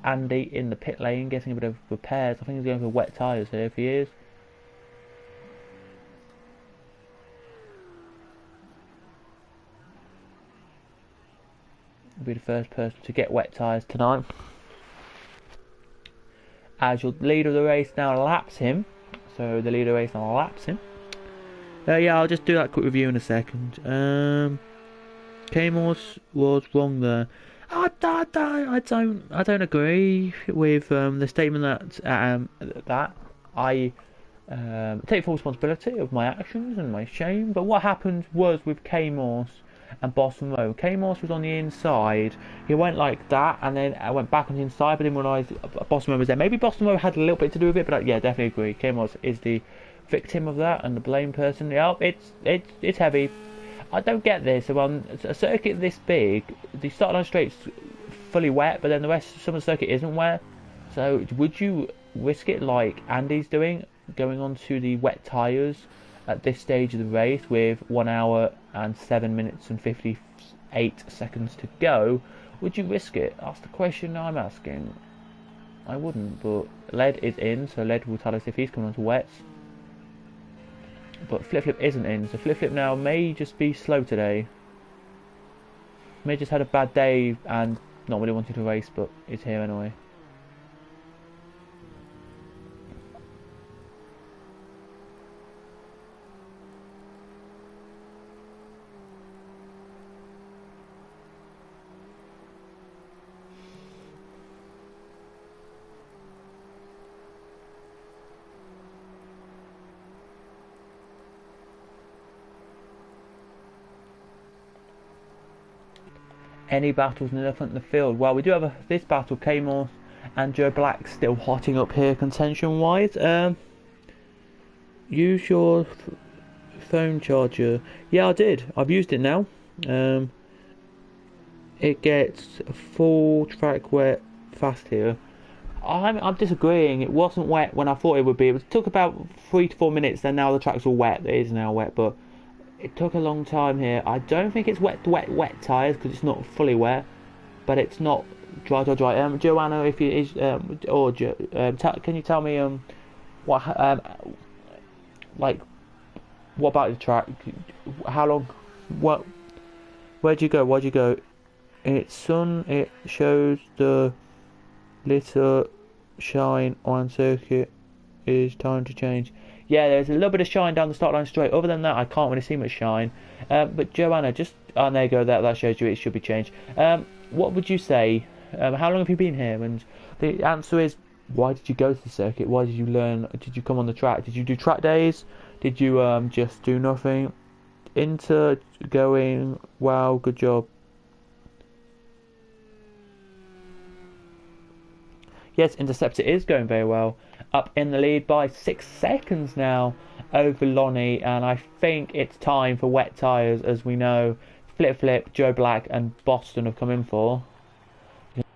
Andy in the pit lane getting a bit of repairs. I think he's going for wet tyres here if he is. He'll be the first person to get wet tyres tonight. As your leader of the race now laps him, So the leader race now laps him. Yeah, I'll just do that quick review in a second. Kamos was wrong there. I don't agree with the statement that I take full responsibility of my actions and my shame. But what happened was with Kamos and Boston Road. Kamos was on the inside. He went like that, and then I went back on the inside, but didn't realise Boston Road was there. Maybe Boston Road had a little bit to do with it, but yeah, definitely agree. Kamos is the victim of that and the blame person. Yeah, it's heavy. I don't get this. So on a circuit this big, the start line straight's fully wet, but then the rest, some of the circuit isn't wet. So would you risk it like Andy's doing, going on to the wet tyres at this stage of the race with 1 hour and 7 minutes and 58 seconds to go? Would you risk it? That's the question I'm asking. I wouldn't, but Led is in, so Led will tell us if he's coming on to wets. But Flip Flip isn't in, so Flip Flip now may just be slow today. May just had a bad day and not really wanting to race, but is here anyway. Any battles in the elephant in the field? Well, we do have this battle, Kamos and Joe Black still hotting up here contention wise. Use your phone charger. Yeah, I did. I've used it now. It gets full track wet fast here. I'm disagreeing. It wasn't wet when I thought it would be. It took about 3 to 4 minutes. Then now the track's all wet. It is now wet, but it took a long time here. I don't think it's wet tyres because it's not fully wet, but it's not dry. Joanna, if you is can you tell me what like what about the track? How long? What? Where'd you go? Why'd you go? It's sun. It shows the little shine on circuit. Is time to change. Yeah, there's a little bit of shine down the start line straight. Other than that, I can't really see much shine. But Joanna, just there you go. That shows you it should be changed. What would you say? How long have you been here? And the answer is, why did you go to the circuit? Why did you learn? Did you come on the track? Did you do track days? Did you just do nothing? Inter going. Wow, good job. Yes, Interceptor is going very well. Up in the lead by 6 seconds now over Lonnie, and I think it's time for wet tyres, as we know Flip Flip, Joe Black and Boston have come in for.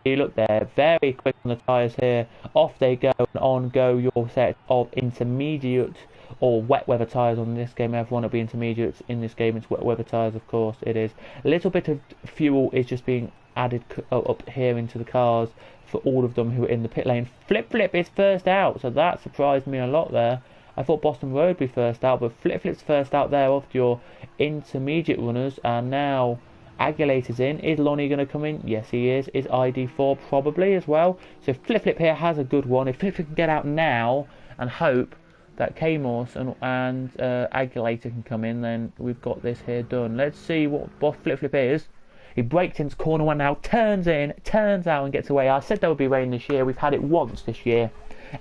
You look there, very quick on the tyres here. Off they go, and on go your set of intermediate or wet weather tyres on this game. Everyone will be intermediates in this game. It's wet weather tyres, of course it is. A little bit of fuel is just being added up here into the cars for all of them who are in the pit lane. Flip Flip is first out, so that surprised me a lot there. I thought Boston Road would be first out, but Flip Flip's first out there of your intermediate runners, and now Aguilator's in. Is Lonnie going to come in? Yes, he is. Is ID4 probably as well? So Flip Flip here has a good one. If Flip Flip can get out now and hope that Kamos and Aguilator can come in, then we've got this here done. Let's see what Flip Flip is. He breaks into corner one now, turns in, turns out and gets away. I said there would be rain this year. We've had it once this year,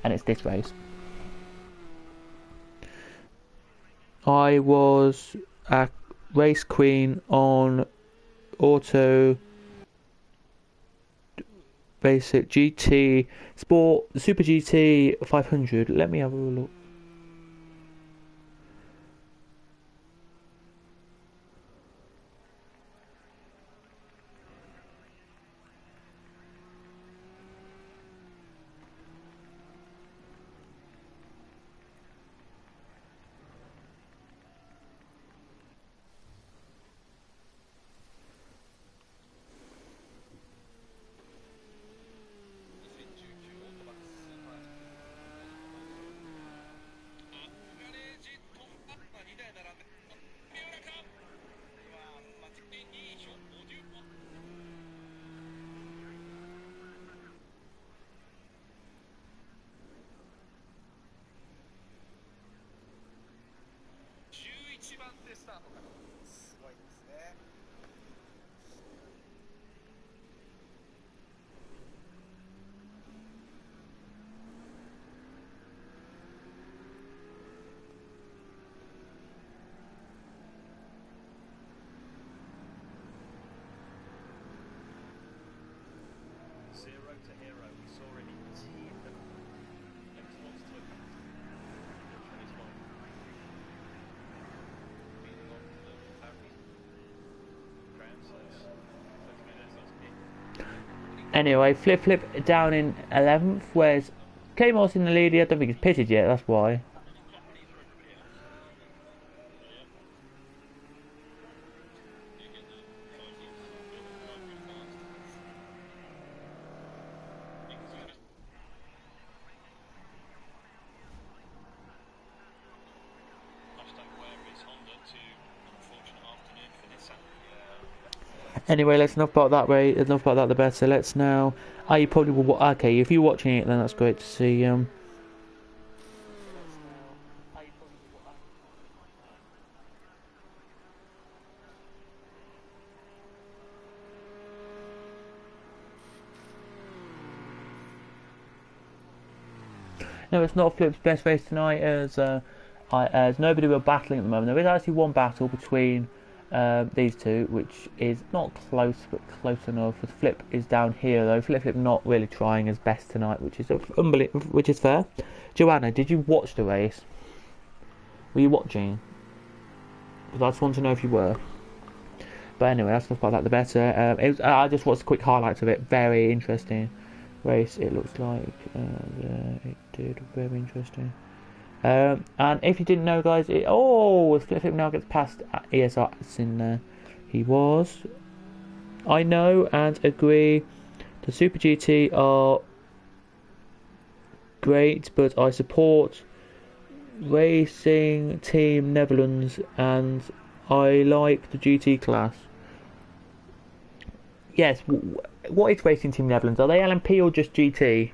and it's this race. I was a race queen on auto basic GT Sport Super GT 500. Let me have a look. Anyway, Flip down in 11th, whereas K-Moss in the lead. I don't think he's pitted yet, that's why. Anyway, let's enough about that, Ray. Enough about that, the better. Let's now. You probably will. Okay, if you're watching it, then that's great to see. No, it's not Flip's best race tonight, as nobody were battling at the moment. There is actually one battle between these two, which is not close, but close enough. Flip is down here though. Flip not really trying his best tonight, which is which is fair. Joanna, did you watch the race? Were you watching? Because I just want to know if you were. But anyway, that's enough about that. The better. I just watched quick highlights of it. Very interesting race. It looks like it did. Very interesting. And if you didn't know, guys, Flip now gets past ESR. It's in there. He was. I know and agree. The Super GT are great, but I support Racing Team Netherlands, and I like the GT class. Yes. What is Racing Team Netherlands? Are they LMP or just GT?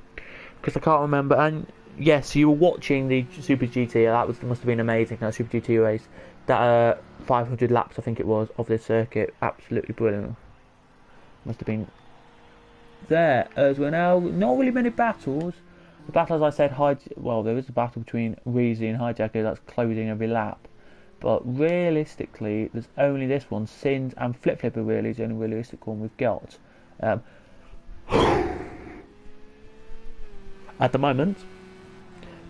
Because I can't remember. And yes, you were watching the Super GT. That must have been amazing. That Super GT race. That 500 laps, I think it was, of this circuit. Absolutely brilliant. Must have been there as well. Now, not really many battles. The battle, as I said, there is a battle between Reezy and Hijacker that's closing every lap. But realistically, there's only this one. Sins and Flip are really the only realistic one we've got at the moment.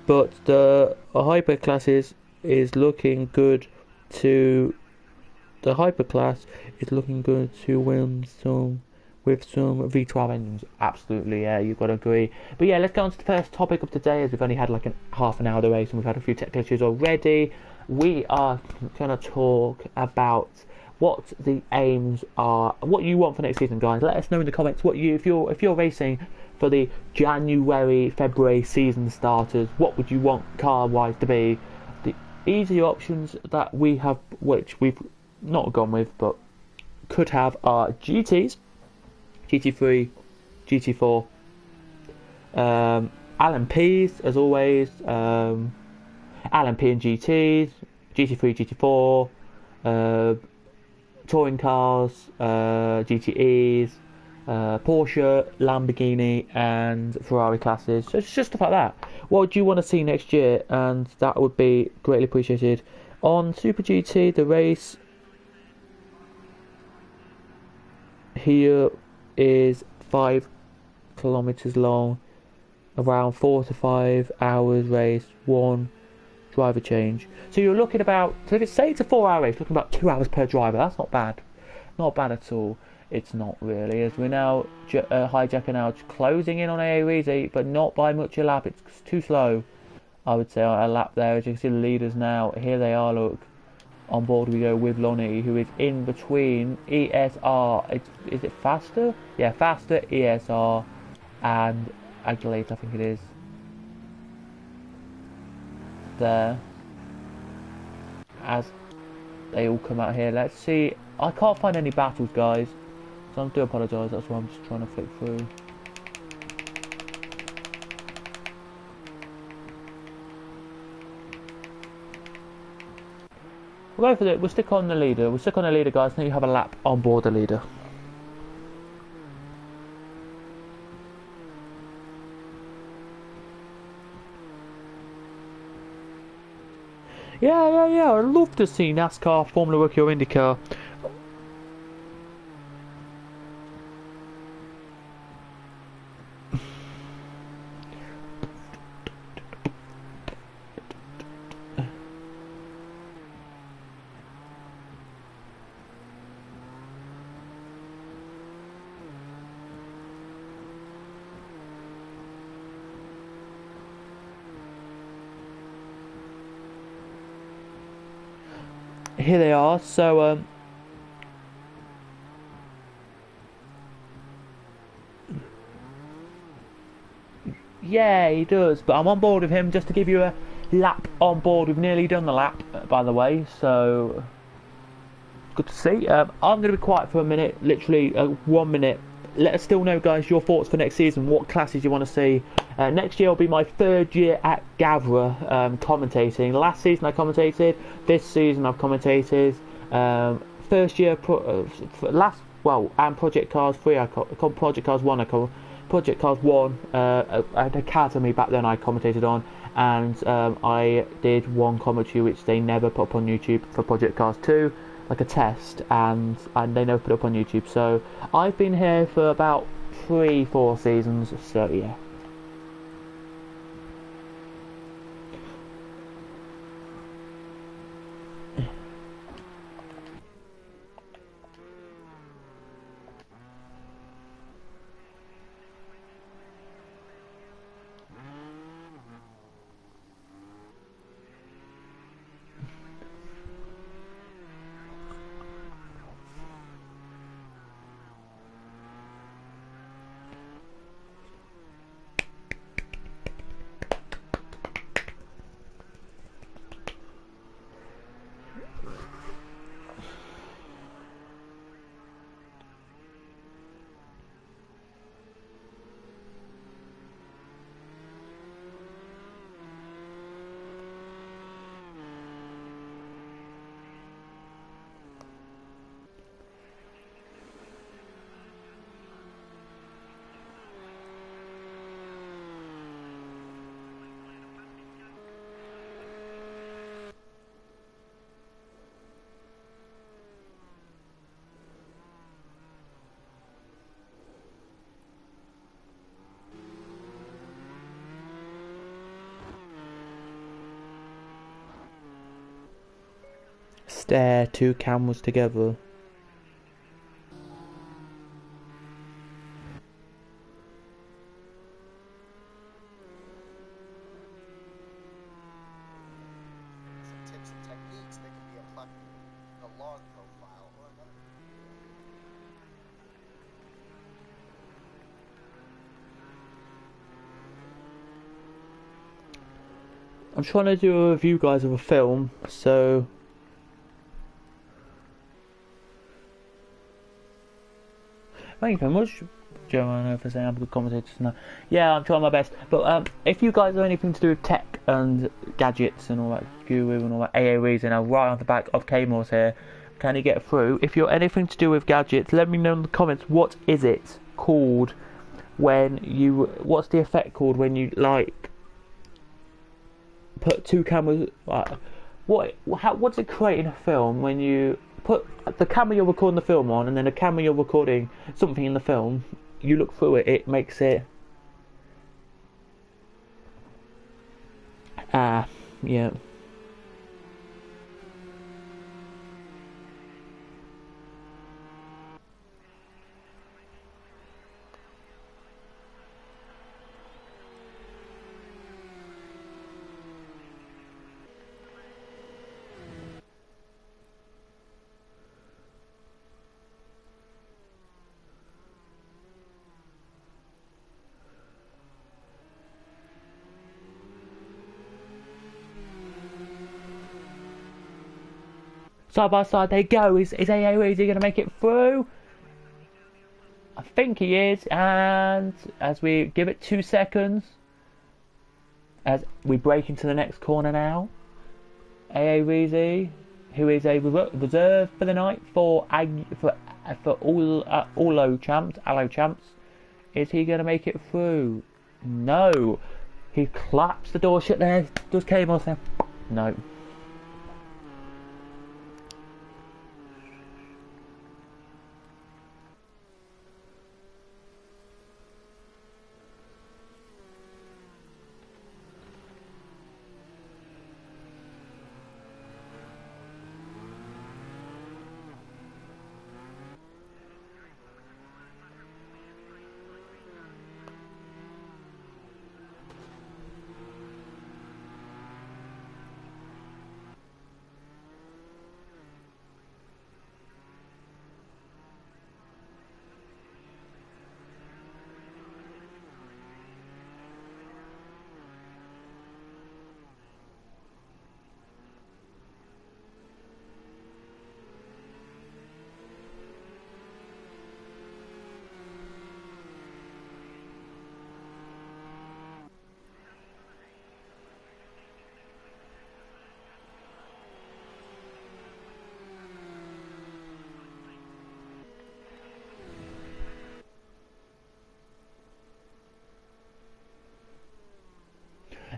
But the hyper classes is looking good to. The hyper class is looking good to win some with some V12 engines. Absolutely, yeah, you've got to agree. But yeah, let's go on to the first topic of today, as we've only had like half an hour of the race and we've had a few technical issues already. We are going to talk about what the aims are, what you want for next season, guys. Let us know in the comments if you're racing for the January, February season starters, what would you want car-wise to be? The easier options that we have, which we've not gone with, but could have, are GTs, GT3, GT4, LMPs as always, LMP and GTs, GT3, GT4, touring cars, GTEs, Porsche, Lamborghini and Ferrari classes. So it's just stuff like that. What do you want to see next year? And that would be greatly appreciated. On Super GT, the race here is 5 kilometers long, around 4 to 5 hours race, 1 driver change. So you're looking about, so if it's say it's a 4 hour race, looking about 2 hours per driver. That's not bad. Not bad at all. It's not really, as we're now Hijacker now closing in on Areezy, but not by much a lap. It's too slow, I would say, a lap there. As you can see, the leaders now, here they are, look. On board we go with Lonnie, who is in between ESR. Is it Faster? Yeah, Faster, ESR, and Aguilate, I think it is. There. As they all come out here. Let's see. I can't find any battles, guys. So I do apologise. That's why I'm just trying to flick through. We'll go for it. We'll stick on the leader. We'll stick on the leader, guys. Now you have a lap on board the leader. Yeah. I'd love to see NASCAR, Formula Rookie or IndyCar. here they are. So yeah, he does. But I'm on board with him just to give you a lap on board. We've nearly done the lap, by the way. So good to see. I'm going to be quiet for a minute, literally 1 minute. Let us still know, guys, your thoughts for next season. What classes you want to see. Next year will be my 3rd year at Gavra commentating. Last season I commentated. This season I've commentated. First year, and Project Cars 3, Project Cars 1 Project Cars 1, at Academy back then I commentated on. And I did one commentary which they never put up on YouTube for Project Cars 2. Like a test, and they never put it up on YouTube. So I've been here for about 3-4 seasons. So yeah. Stare 2 cameras together. Some tips and techniques that can be applied in a log profile or another. I'm trying to do a review, guys, of a film. So thank you very much, Joanna, for saying I'm a good commentator tonight. Yeah, I'm trying my best. But if you guys have anything to do with tech and gadgets and all that guru and all that AOEs, and I'm right on the back of K-Morse here, can you get through? If you're anything to do with gadgets, let me know in the comments. What is it called when you? What's the effect called when you like put 2 cameras? What's it create in a film when you put the camera you're recording the film on and then a camera you're recording something in the film? You look through it, it makes it yeah. Side by side they go. Is AOE, is he going to make it through? I think he is. And as we give it 2 seconds, as we break into the next corner now, AOE, who is a reserve for the night for all Allo champs, is he going to make it through? No. He claps the door shut there. Does Cable say no?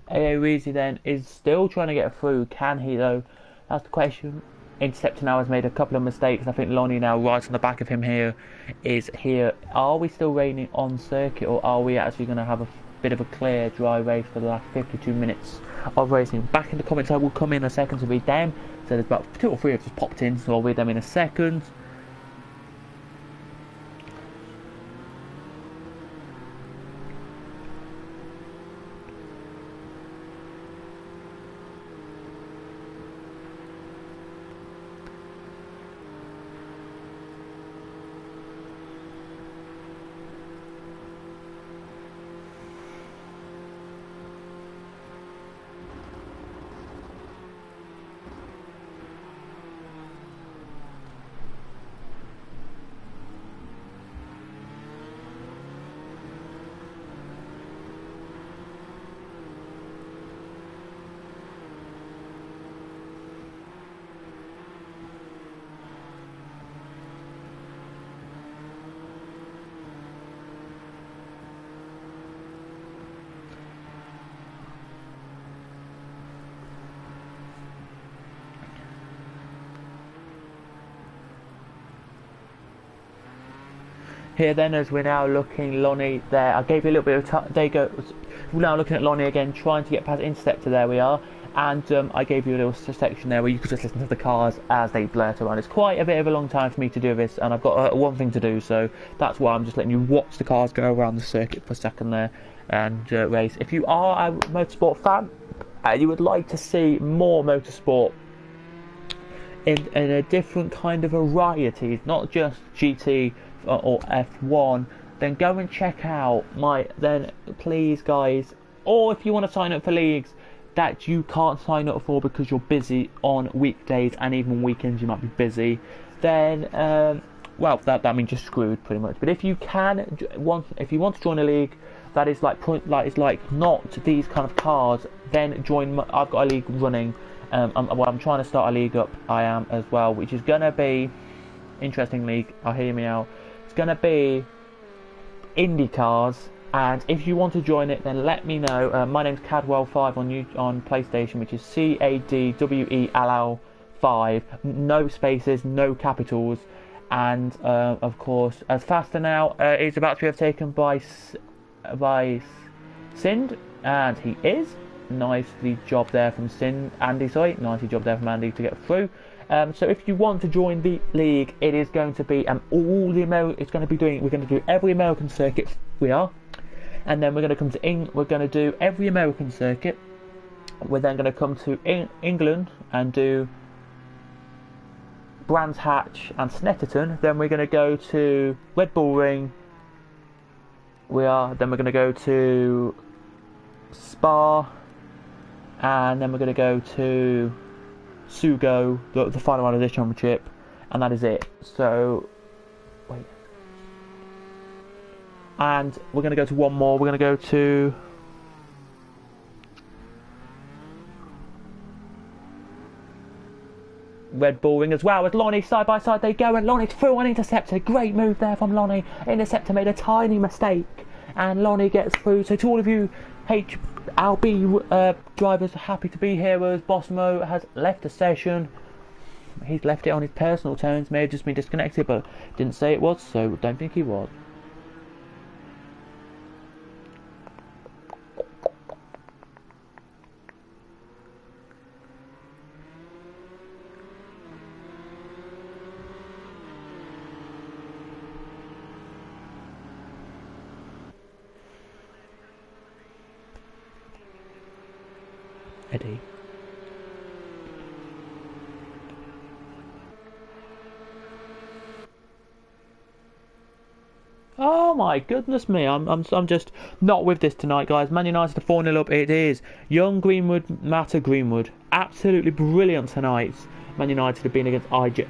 Aoeasy then is still trying to get through. Can he though? That's the question. Interceptor now has made a couple of mistakes. I think Lonnie now right on the back of him here is here. Are we still raining on circuit, or are we actually going to have a bit of a clear dry race for the last 52 minutes of racing? Back in the comments, I will come in a second to read them. So there's about 2 or 3 of us popped in, so I'll read them in a second. Here then, as we're now looking, Lonnie there, I gave you a little bit of time, there you go, we're now looking at Lonnie again, trying to get past Interceptor, there we are, and I gave you a little section there where you could just listen to the cars as they blurt around. It's quite a bit of a long time for me to do this, and I've got one thing to do, so that's why I'm just letting you watch the cars go around the circuit for a second there, and race. If you are a motorsport fan, you would like to see more motorsport in a different kind of variety, not just GT or F1, then go and check out please guys, or if you want to sign up for leagues that you can't sign up for because you're busy on weekdays and even weekends you might be busy, then well, that means you're screwed pretty much. But if you want to join a league that is like not these kind of cars, then join. I've got a league running. I'm trying to start a league up. I am as well, which is gonna be interesting league. Hear me out. It's gonna be Indy cars, and if you want to join it, then let me know. My name's Cadwell5 on PlayStation, which is CADWELL5. No spaces, no capitals, and of course, as faster now is about to be overtaken by Sind, and he is. Nicely job there from Andy, nicely job there from Andy to get through. So if you want to join the league, it is going to be we're going to do every American circuit and then we're going to come to we're going to do every American circuit. We're then going to come to England and do Brands Hatch and Snetterton. Then we're going to go to Red Bull Ring. Then we're going to go to Spa, and then we're going to go to Sugo, the final round of this championship, and that is it. So, wait. And we're going to go to one more. We're going to go to Red Bull Ring as well, as Lonnie side by side they go, and Lonnie's through on Interceptor. Great move there from Lonnie. Interceptor made a tiny mistake, and Lonnie gets through. So to all of you HLB drivers, happy to be here, as Boss Mo has left the session. He's left it on his personal terms, may have just been disconnected, but didn't say it was, so don't think he was. Eddie. Oh my goodness me, I'm just not with this tonight, guys. Man United 4-0 up. It is young Greenwood, Matter Greenwood, absolutely brilliant tonight. Man United have been against AZ.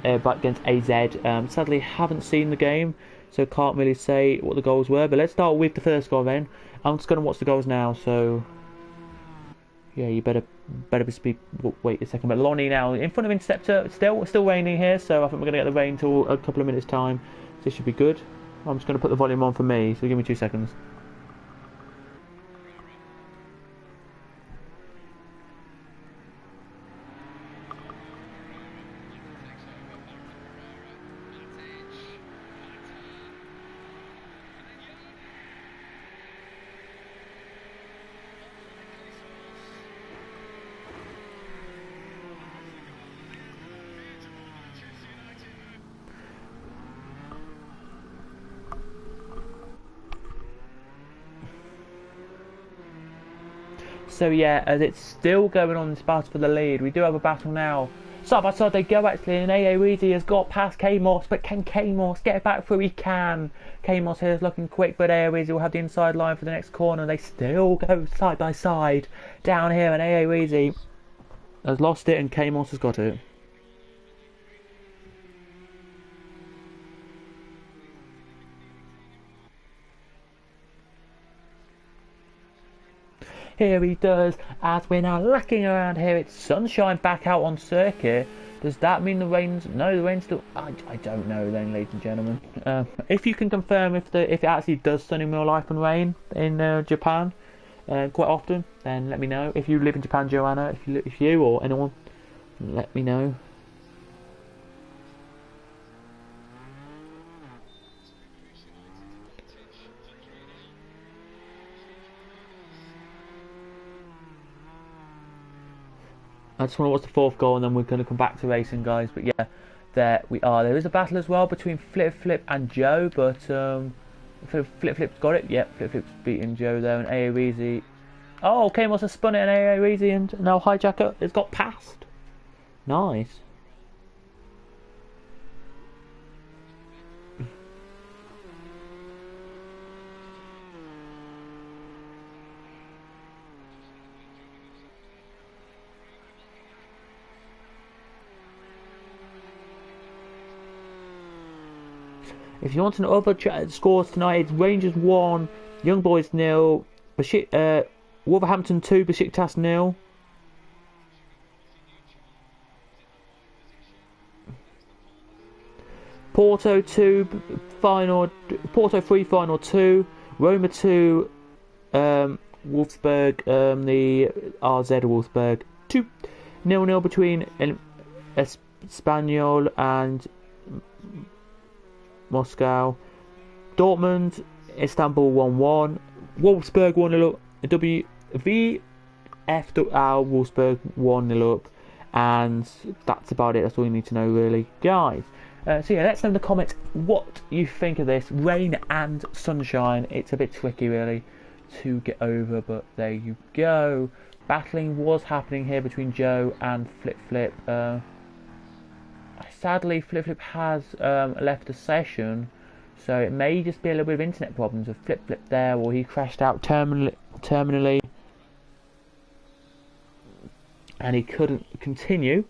Sadly, haven't seen the game, so can't really say what the goals were. But let's start with the first goal then. I'm just going to watch the goals now. So yeah, you better wait a second. But Lonnie now in front of Interceptor. Still raining here, so I think we're going to get the rain till a couple of minutes time. So this should be good. I'm just going to put the volume on for me, so give me 2 seconds. So yeah, as it's still going on this battle for the lead, we do have a battle now. Side by side they go actually, and AA Weezy has got past K-Moss, but can K-Moss get it back through? He can. K-Moss here is looking quick, but AA Weezy will have the inside line for the next corner. They still go side by side down here, and AA Weezy has lost it, and K-Moss has got it. Here he does, as we're now looking around here. It's sunshine back out on circuit. Does that mean the rain's... No, the rain's still... I don't know then, ladies and gentlemen. If you can confirm if it actually does sun in real life and rain in Japan quite often, then let me know. If you live in Japan, Joanna, if you or anyone, let me know. I just want to watch the fourth goal and then we're going to come back to racing, guys. But yeah, there we are. There is a battle as well between Flip Flip and Joe, but Flip Flip's got it. Yep, Flip Flip's beating Joe there, and AA Weezy. Oh, K-Moss has spun it, and AA Weezy and now Hijacker has got past. Nice. If you want to know other scores tonight, it's Rangers 1, Young Boys 0, Wolverhampton 2, Besiktas 0. Porto 2, Porto 3, final 2, Roma 2, Wolfsburg, the RZ Wolfsburg 2-0 between Espanyol and Moscow. Dortmund, Istanbul 1-1. Wolfsburg 1-0 up. Wolfsburg 1-0 up. And that's about it. That's all you need to know, really, guys. So yeah, let's know in the comments what you think of this rain and sunshine. It's a bit tricky, really, to get over, but there you go. Battling was happening here between Joe and Flip Flip. Sadly, Flip Flip has left the session, so it may just be a little bit of internet problems with Flip Flip there, or he crashed out terminally and he couldn't continue.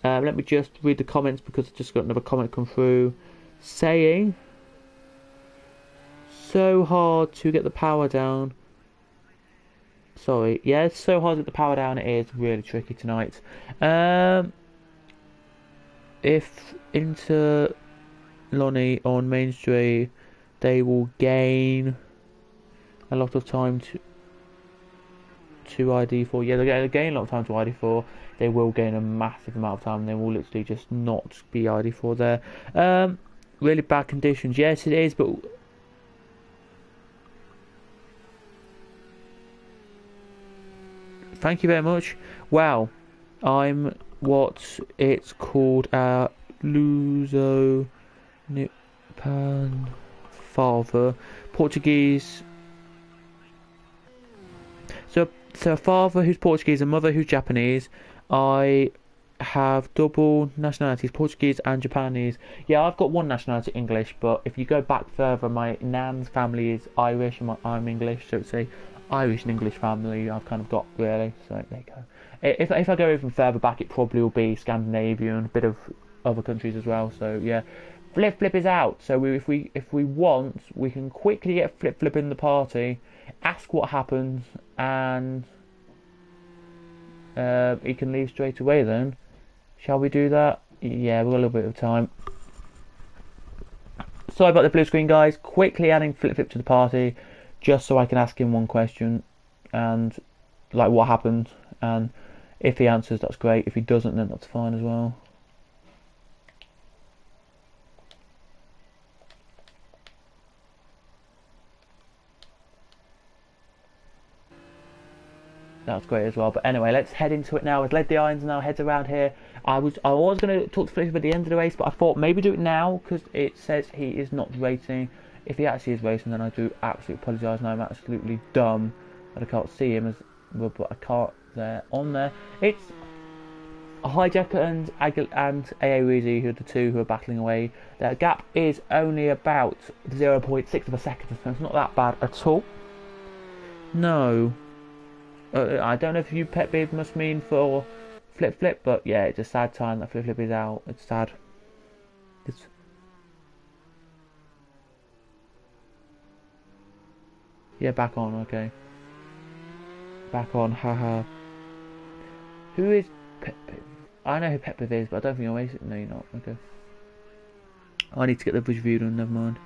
Let me just read the comments, because I just got another comment come through saying, so hard to get the power down. Sorry, yeah, it's so hard to get the power down. It is really tricky tonight. If Inter Lonnie on Main Street, they will gain a lot of time to ID4. Yeah, they'll gain a lot of time to ID4. They will gain a massive amount of time. They will literally just not be ID4 there. Really bad conditions. Yes, it is, but thank you very much. Wow, I'm what it's called Luso Nipan father, Portuguese. So a father who's Portuguese, a mother who's Japanese. I have double nationalities, Portuguese and Japanese. Yeah, I've got one nationality, English, but if you go back further, my nan's family is Irish and I'm English, so it's a Irish and English family I've kind of got, really. So there you go. If I go even further back, it probably will be Scandinavian, a bit of other countries as well. So yeah, Flip Flip is out. So if we want, we can quickly get Flip Flip in the party, ask what happens, and he can leave straight away. Then, shall we do that? Yeah, we've got a little bit of time. Sorry about the blue screen, guys. Quickly adding Flip Flip to the party, just so I can ask him one question, and like what happened, and if he answers, that's great. If he doesn't, then that's fine as well. That's great as well. But anyway, let's head into it now. We've led the irons now, heads around here. I was going to talk to Flip at the end of the race, but I thought maybe do it now, because it says he is not racing. If he actually is racing, then I do absolutely apologise, and I'm absolutely dumb that I can't see him, as but I can't. They're on there. It's Hijacker and AA Weezy, who are the two who are battling away. Their gap is only about 0.6 of a second, so it's not that bad at all. No. I don't know if you pet beard must mean for Flip, but yeah, it's a sad time that Flip is out. It's sad. It's... Yeah, back on, okay. Back on, haha. Who is Pet Beard? I know who Pet Beard is, but I don't think Oasis. No, you're not. Okay. I need to get the review done, never mind.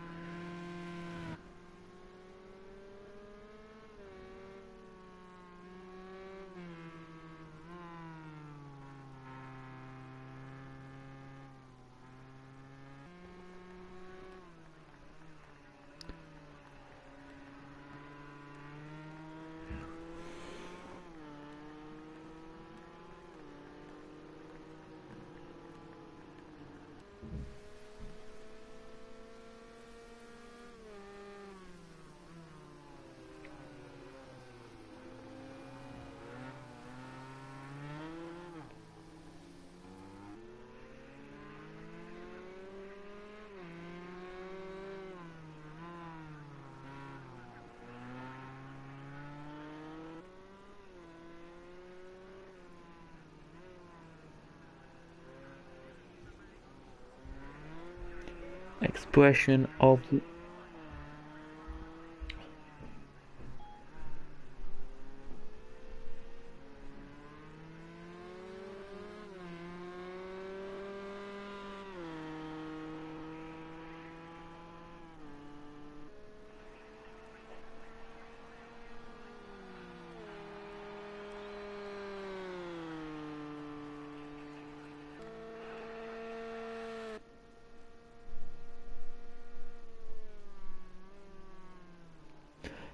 Expression of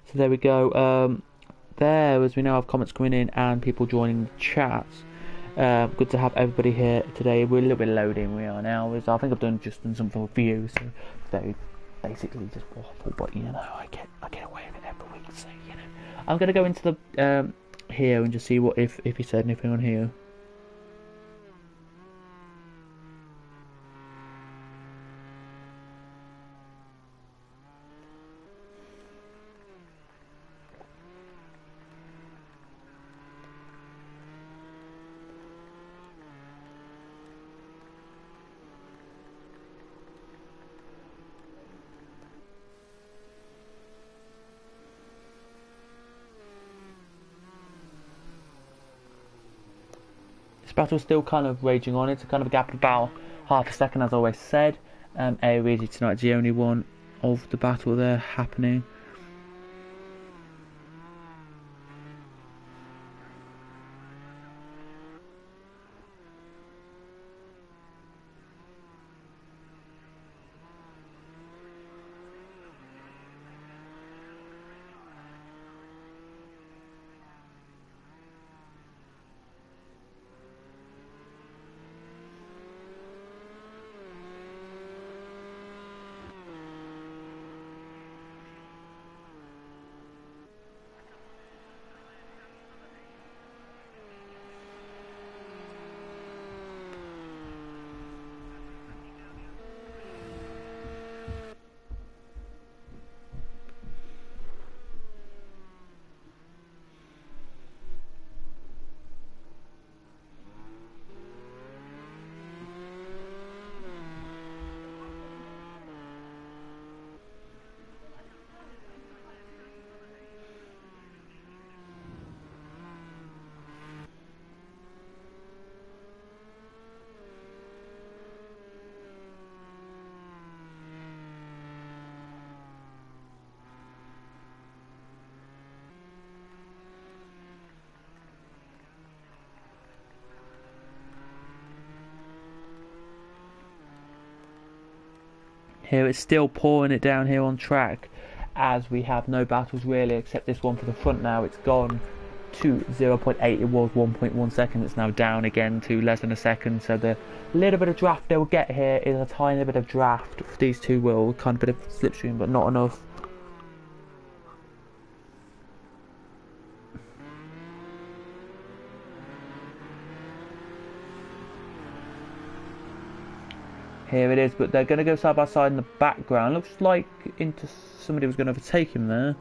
so there we go. There, as we now have comments coming in and people joining the chat. Good to have everybody here today. We're a little bit loading. We are now. I think I've done something for you, so they basically just waffle. But you know, I get away with it every week. So you know, I'm gonna go into the here and just see what if he said anything on here. Battle's still kind of raging on. It's a kind of a gap of about half a second, as I always said. Aries tonight's the only one of the battle there happening. Here it's still pouring it down here on track, as we have no battles really except this one for the front now. It's gone to 0.8, it was 1.1 seconds, it's now down again to less than a second, so the little bit of draft they'll get here is a tiny bit of draft. These two will, kind of bit of slipstream, but not enough. Here it is, but they're going to go side by side in the background. Looks like somebody was going to overtake him there.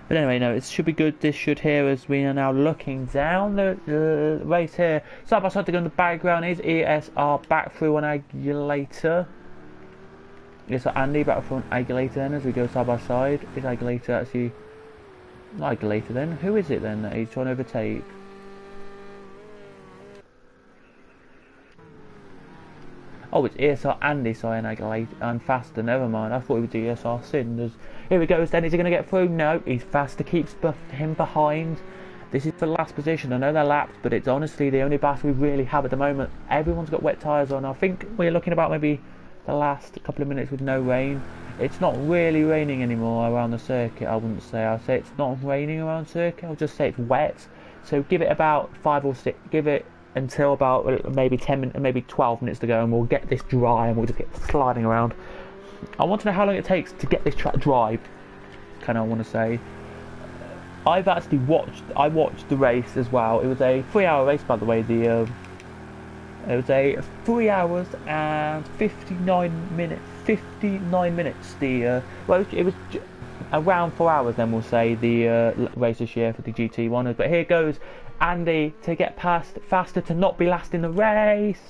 But anyway, no, it should be good. This should here, as we are now looking down the race here. Side by side to go in the background is ESR back through an Agulator. Yes, so Andy back through an Agulator then as we go side by side. Is Agulator actually... Not Agulator then. Who is it then that he's trying to overtake? Oh, it's ESR Andy, sorry, and faster. Never mind. I thought it was ESR Cinders. Here he goes. Then is he going to get through? No, he's faster. Keeps him behind. This is for last position. I know they're lapped, but it's honestly the only battle we really have at the moment. Everyone's got wet tyres on. I think we're looking about maybe the last couple of minutes with no rain. It's not really raining anymore around the circuit. I wouldn't say. I'll say it's not raining around the circuit. I'll just say it's wet. So give it about 5 or 6. Give it until about maybe 10 minutes, maybe 12 minutes to go, and we'll get this dry and we'll just get sliding around. I want to know how long it takes to get this track dry. Kind of want to say. I've actually watched the race as well. It was a 3-hour race, by the way. It was a 3 hours and 59 minutes. 59 minutes. Well, it was around 4 hours. Then we'll say the race this year for the GTE one. But here goes Andy to get past faster to not be last in the race.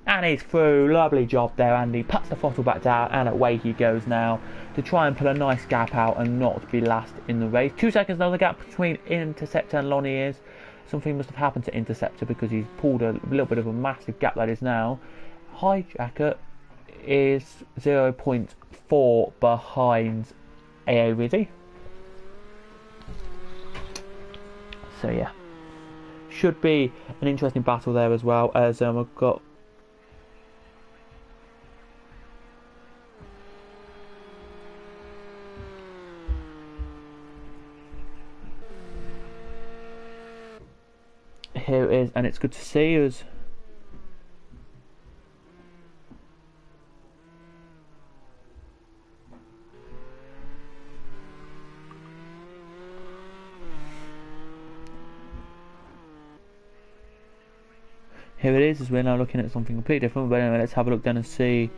And he's through. Lovely job there, Andy. Puts the throttle back down and away he goes now to try and pull a nice gap out and not be last in the race. 2 seconds now the gap between Interceptor and Lonnie is. Something must have happened to Interceptor because he's pulled a little bit of a massive gap that is now. Hijacker is 0.4 behind AA Rizzy. So yeah, should be an interesting battle there as well, as I've got here it is, and it's good to see us. Here it is, as we're now looking at something completely different. But anyway, let's have a look down and see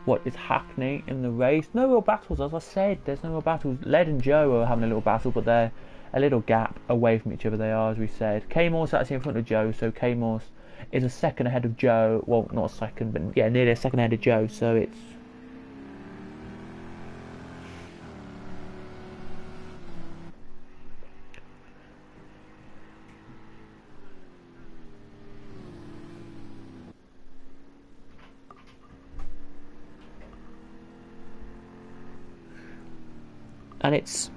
what is happening in the race. No real battles, as I said. There's no real battles. Led and Joe are having a little battle, but they're a little gap away from each other. They are, as we said. K-Morse actually in front of Joe, so K-Morse is a second ahead of Joe. Well, not a second, but yeah, nearly a second ahead of Joe. So it's... And it's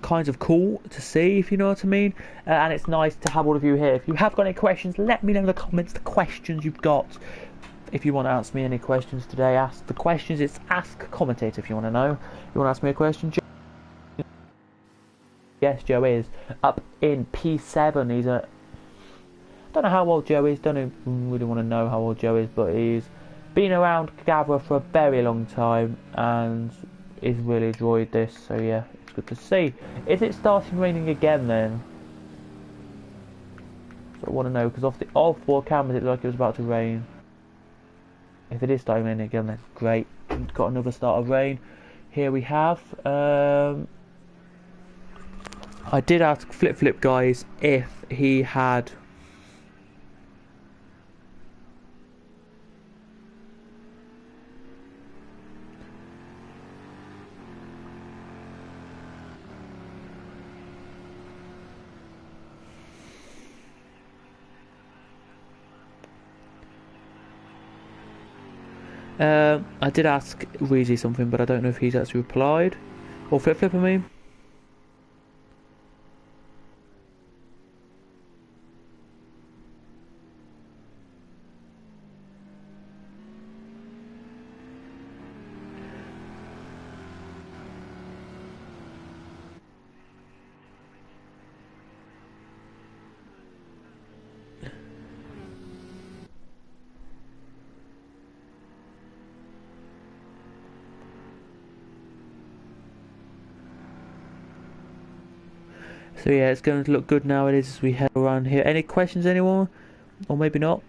kind of cool to see, if you know what I mean. And it's nice to have all of you here. If you have got any questions, let me know in the comments the questions you've got. If you want to ask me any questions today, ask the questions. It's Ask Commentator if you want to know. You want to ask me a question? Yes, Joe is up in P7. He's a... I don't know how old Joe is. Don't really want to know how old Joe is, but he's been around Gavra for a very long time and he's really enjoyed this, so yeah, it's good to see. Is it starting raining again then? So I want to know, because off the all 4 cameras it looked like it was about to rain. If it is starting raining again, that's great. We've got another start of rain. Here we have I did ask Flip guys if he had I did ask Weezy something, but I don't know if he's actually replied. Or Flip, I mean. So yeah, it's going to look good nowadays as we head around here. Any questions, anyone? Or maybe not?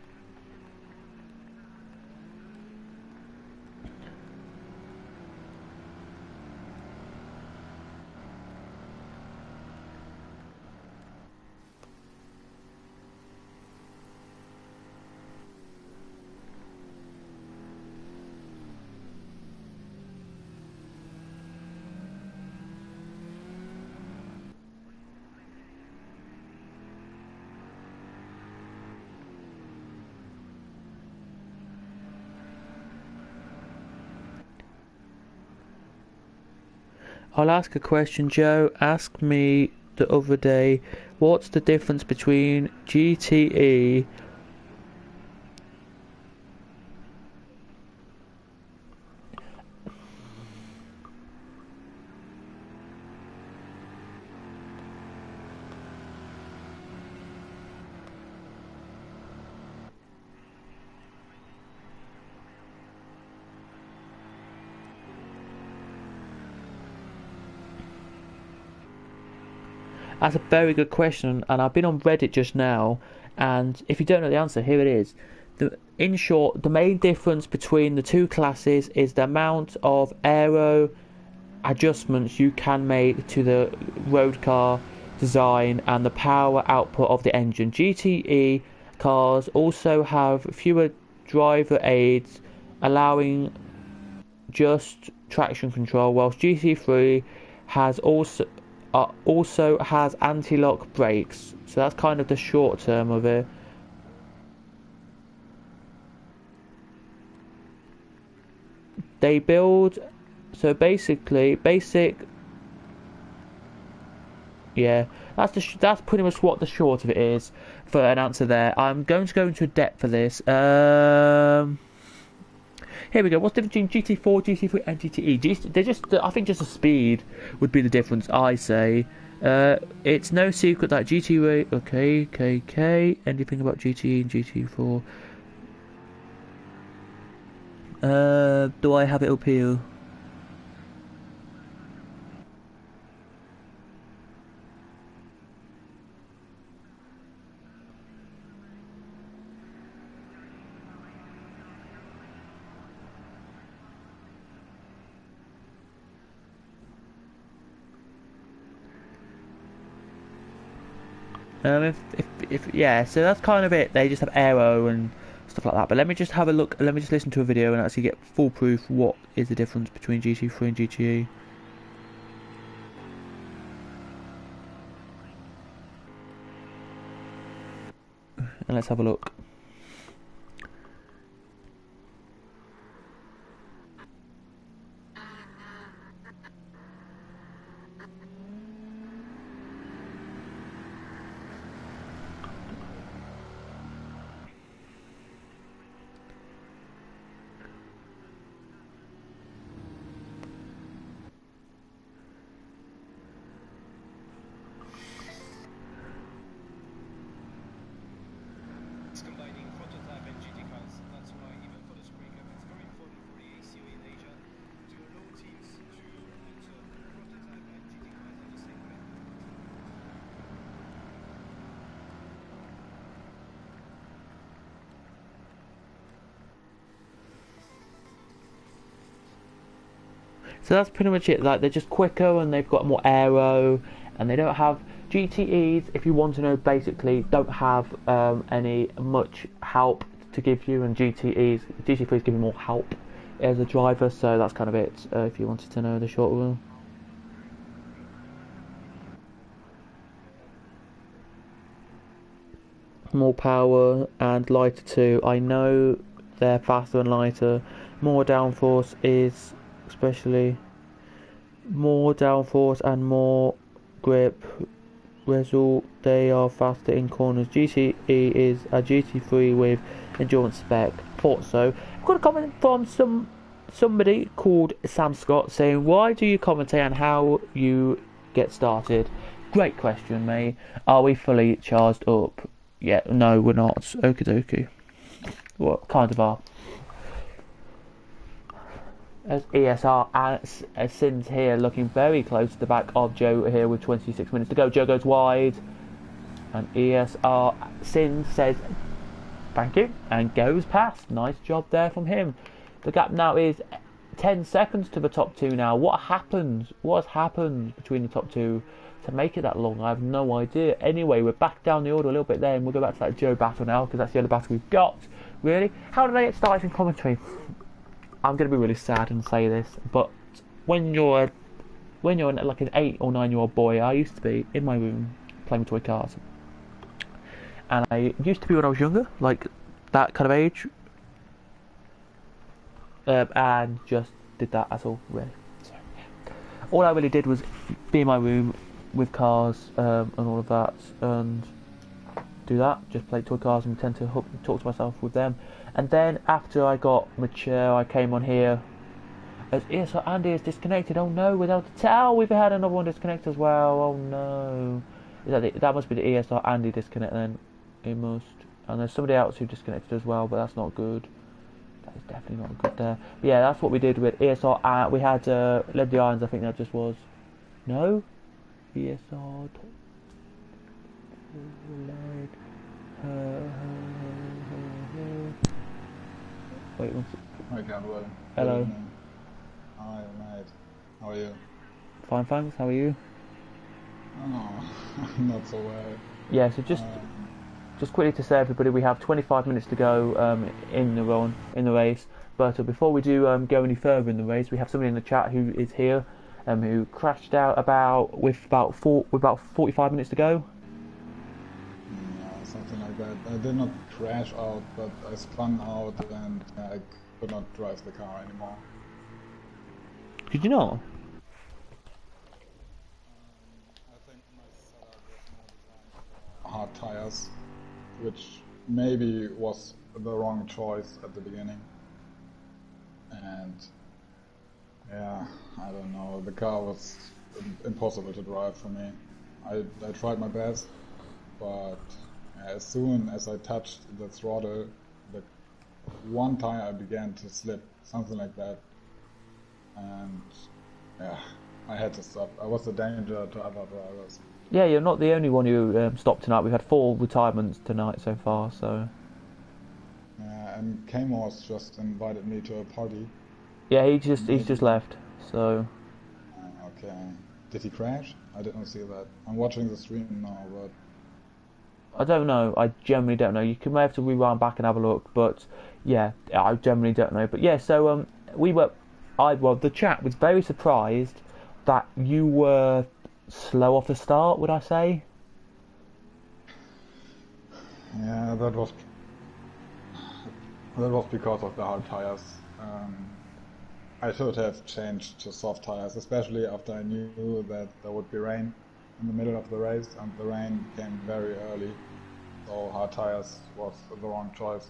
I'll ask a question, Joe. Asked me the other day, what's the difference between GTE That's a very good question, and I've been on Reddit just now, and if you don't know the answer, here it is. In short, the main difference between the two classes is the amount of aero adjustments you can make to the road car design and the power output of the engine. GTE cars also have fewer driver aids, allowing just traction control, whilst GT3 has also has anti-lock brakes. So that's kind of the short term of it. They build, so basically yeah, that's pretty much what the short of it is for an answer there. I'm going to go into depth for this. Here we go. What's the difference between GT4, GT3 and GTE? They're just, I think just the speed would be the difference, I say. It's no secret that GT, okay. Anything about GTE and GT4? Do I have it up here? If yeah, so that's kind of it. They just have aero and stuff like that. But let me just have a look. Let me just listen to a video and actually get full proof. What is the difference between GT3 and GTE? And let's have a look. So that's pretty much it. Like, they're just quicker and they've got more aero, and they don't have GTEs. If you want to know, basically don't have any much help to give you, and GT3 is giving more help as a driver. So that's kind of it. If you wanted to know the short rule. More power and lighter too. I know they're faster and lighter. More downforce is especially more downforce and more grip result. They are faster in corners. GTE is a GT3 with endurance spec. Thought so. I've got a comment from somebody called Sam Scott saying, why do you commentate and how you get started? Great question, mate. Are we fully charged up? Yeah, no, we're not. Okie dokie. What kind of are? As ESR as Sin's here looking very close to the back of Joe here with 26 minutes to go. Joe goes wide and ESR Sin says thank you and goes past. Nice job there from him. The gap now is 10 seconds to the top two now. What has happened between the top two to make it that long? I have no idea. Anyway, we're back down the order a little bit there and we'll go back to that Joe battle now because that's the other battle we've got. Really? How did I get started in commentary? I'm going to be really sad and say this, but when you're like an 8 or 9 year old boy, I used to be in my room playing with toy cars. And I used to be when I was younger, like that kind of age. And just did that, that's all, really. So, yeah. All I really did was be in my room with cars and all of that, and do that, just play toy cars and tend to talk to myself with them. And then after I got mature, I came on here as so Andy is disconnected. Oh no, without a towel, we've had another one disconnect as well. Oh no, that must be the ESR Andy disconnect then. It must. And there's somebody else who disconnected as well, but that's not good. That is definitely not good there. But yeah, that's what we did with ESR. We had Led the Irons, I think that just was. No? ESR. Led. Wait one second. Hi, Gavra. Hello. Hi, mate. How are you? Fine, thanks. How are you? Oh, not so well. Yeah, so just quickly to say, everybody, we have 25 minutes to go in the race. But before we do go any further in the race, we have somebody in the chat who is here, who crashed out with about 45 minutes to go. Yeah, something like that. I did not crash out, but I spun out and I could not drive the car anymore. Did you not? I think my setup was more designed for hard tires, which maybe was the wrong choice at the beginning. And yeah, I don't know, the car was impossible to drive for me. I tried my best, but as soon as I touched the throttle, the one tire began to slip, something like that. And yeah, I had to stop. I was a danger to other drivers. Yeah, you're not the only one who stopped tonight. We've had 4 retirements tonight so far, so... Yeah, and Kamos just invited me to a party. Yeah, he's just left, so... Okay. Did he crash? I didn't see that. I'm watching the stream now, but... I don't know. I generally don't know. You may have to rewind back and have a look, but yeah, I generally don't know. But yeah, so the chat was very surprised that you were slow off the start, would I say? Yeah, that was because of the hard tires. I should have changed to soft tires, especially after I knew that there would be rain in the middle of the race, and the rain came very early, so hard tires was the wrong choice.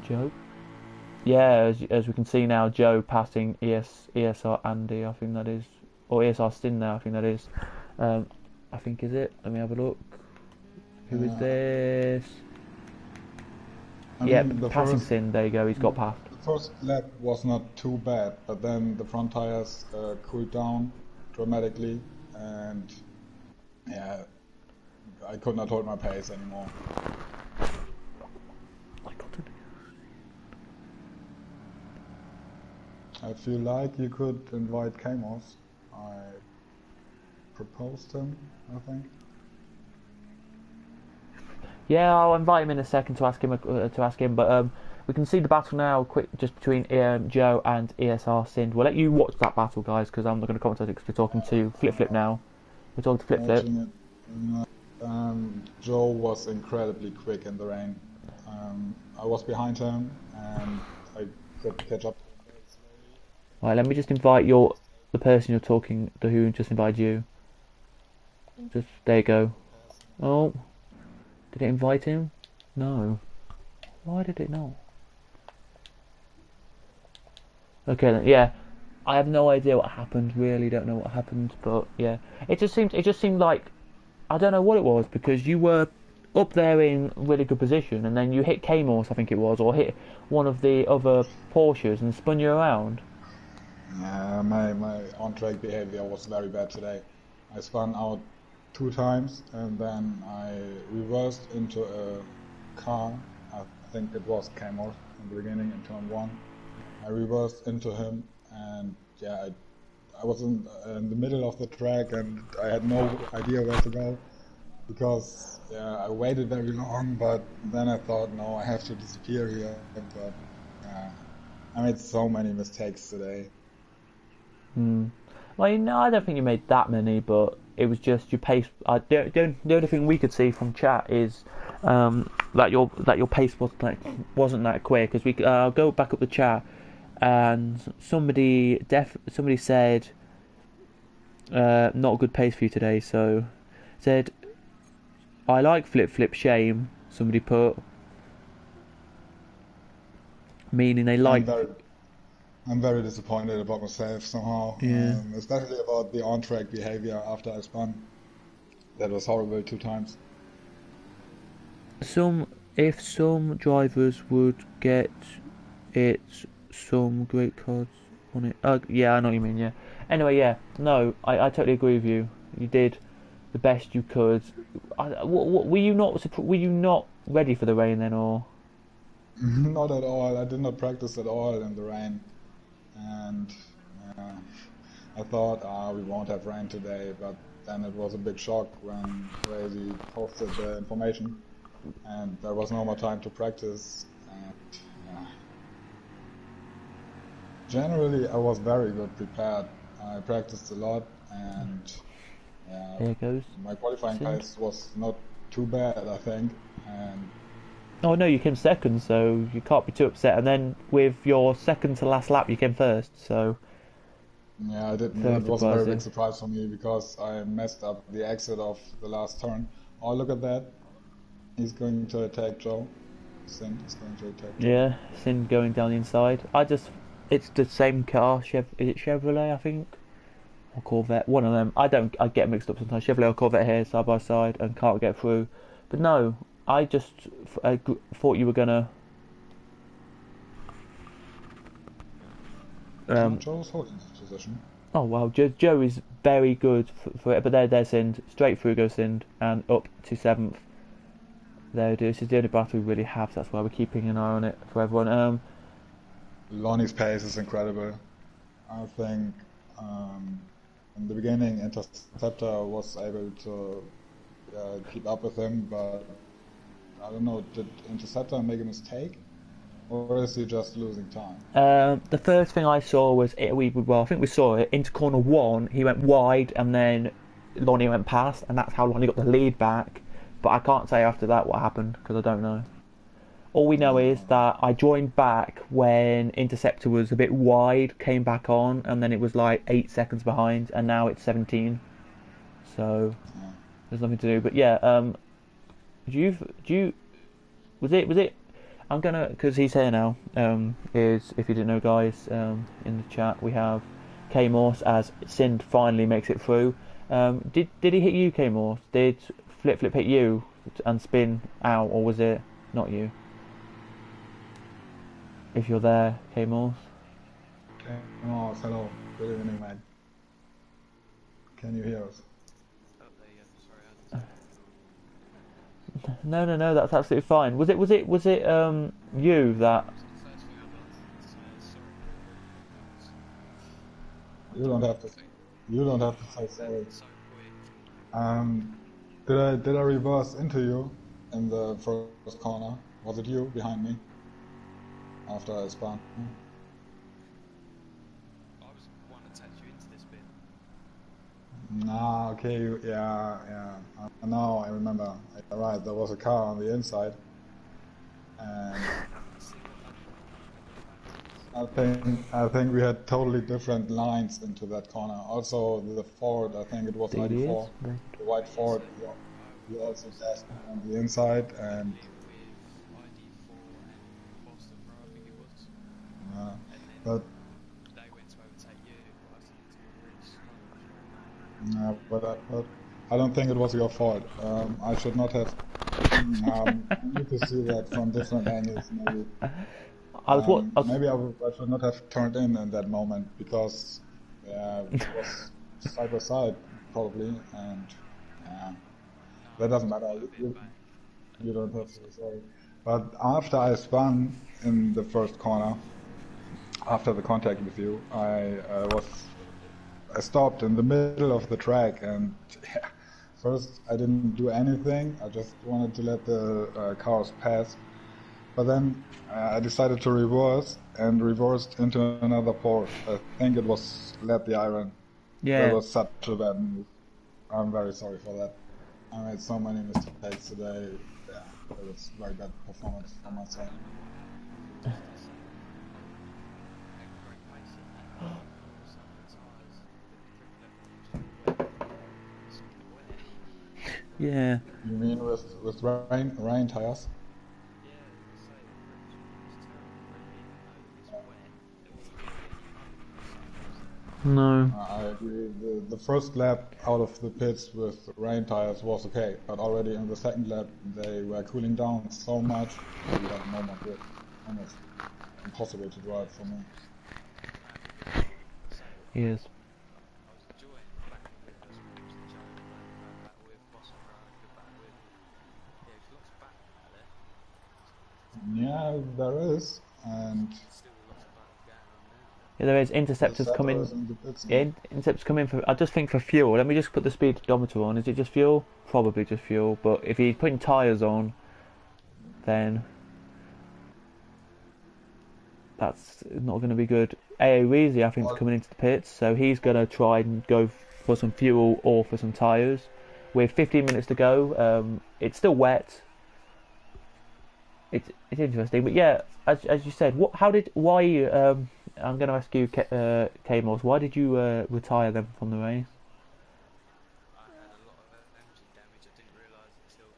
Joe? Yeah, as we can see now, Joe passing ESR Andy, I think that is, or ESR Stin now, I think that is. I think is it? Let me have a look. Who is this? I Yeah, mean, passing Sin. There you go. He's got past. The first lap was not too bad, but then the front tires cooled down dramatically, and yeah, I could not hold my pace anymore. I feel like you could invite Kamos. I proposed him, I think. Yeah, I'll invite him in a second to ask him. But we can see the battle now, quick, just between Joe and ESR Sind. We'll let you watch that battle, guys, because I'm not going to commentate it because we're talking to Flip now. We're talking to Flip. Joe was incredibly quick in the rain. I was behind him and I could catch up. Right, let me just invite the person you're talking to, who just invited you. Just there you go. Oh, did it invite him? No. Why did it not? Okay then, yeah. I have no idea what happened. Really, don't know what happened. But yeah, it just seemed like, I don't know what it was, because you were up there in really good position, and then you hit Kamos, I think it was, or hit one of the other Porsches and spun you around. My on-track behavior was very bad today. I spun out 2 times and then I reversed into a car. I think it was Camor in the beginning in turn 1. I reversed into him and yeah, I was in the middle of the track and I had no idea where to go because yeah, I waited very long, but then I thought, no, I have to disappear here. But I made so many mistakes today. Well, no, I don't think you made that many, but it was just your pace. The only thing we could see from chat is that your pace wasn't that quick. Because I'll go back up the chat, and somebody said not a good pace for you today. So said I like flip shame. Somebody put, meaning they like. I'm very disappointed about myself somehow, Yeah. especially about the on-track behavior after I spun. That was horrible 2 times. If some drivers would get it, some great cards on it. Yeah, I know what you mean. Yeah. Anyway, yeah, no, I totally agree with you. You did the best you could. Were you not ready for the rain then, or? Not at all. I did not practice at all in the rain. And I thought we won't have rain today, but then it was a big shock when Crazy posted the information and there was no more time to practice. And generally I was very good prepared. I practiced a lot and There it goes. my qualifying pace was not too bad, I think. And oh no, you came second, so you can't be too upset. And then with your second to last lap, you came first. So yeah, I didn't. It was a very big surprise for me because I messed up the exit of the last turn. Oh, look at that! He's going to attack Joe. Sin is going to attack Joe. Yeah, Sin going down the inside. It's the same car. Is it Chevrolet? I think, or Corvette. One of them. I get mixed up sometimes. Chevrolet or Corvette here, side by side, and can't get through. But no, I just thought you were gonna. Joe's holding this position. Oh wow, Joe is very good for it. But there's Sind, straight through goes Sind, and up to 7th. There it is. This is the only battle we really have. So that's why we're keeping an eye on it for everyone. Lonnie's pace is incredible. I think in the beginning Interceptor was able to keep up with him, but I don't know, did Interceptor make a mistake? Or is he just losing time? The first thing I saw was I think we saw it into corner 1. He went wide, and then Lonnie went past, and that's how Lonnie got the lead back. But I can't say after that what happened because I don't know. All we know is that I joined back when Interceptor was a bit wide, came back on, and then it was like 8 seconds behind, and now it's 17. So there's nothing to do. But yeah, was it? I'm gonna, because he's here now. Is, if you didn't know, guys, in the chat we have K Morse as Sind finally makes it through. Did he hit you, K Morse? Did Flip hit you and spin out, or was it not you? If you're there, K Morse. K Morse, hello. Good evening, man. Can you hear us? No, that's absolutely fine. Was it you that? You don't have to say sorry. Did I reverse into you in the first corner? Was it you behind me after I spun? I was the one that tapped you into this bit. Nah, okay, yeah. Now I remember. Right, there was a car on the inside, and I think we had totally different lines into that corner. Also, the Ford, I think it was 94, the white Ford. You also dashed on the inside, and but. But I don't think it was your fault. I should not have. You need to see that from different angles, maybe. I was what? I was, Maybe I should not have turned in that moment because it was side by side probably, and that doesn't matter. You don't have to be sorry. But after I spun in the first corner, after the contact with you, I stopped in the middle of the track, and first I didn't do anything. I just wanted to let the cars pass. But then I decided to reverse and reversed into another Porsche. I think it was Let the Iron. yeah. That was such a bad move. I'm very sorry for that. I made so many mistakes today. Yeah, it was very bad performance from my side. Yeah. You mean with rain tires? No. I agree. The first lap out of the pits with rain tires was okay, but already in the second lap they were cooling down so much that we had no more grip. Almost impossible to drive for me. Yes. Yeah, there is, and Yeah, there is the interceptors setter coming. is in the pits Yeah, now. interceptors coming for. I just think for fuel. Let me just put the speedometer on. Is it just fuel? Probably just fuel. But if he's putting tyres on, then that's not going to be good. A.A. Weezy, I think, is Well, coming into the pits, so he's going to try and go for some fuel or for some tyres. With 15 minutes to go, it's still wet. It's interesting, but yeah, as you said, why? I'm going to ask you, K-Moss, why did you retire them from the race? I had a lot of engine damage. I didn't realise until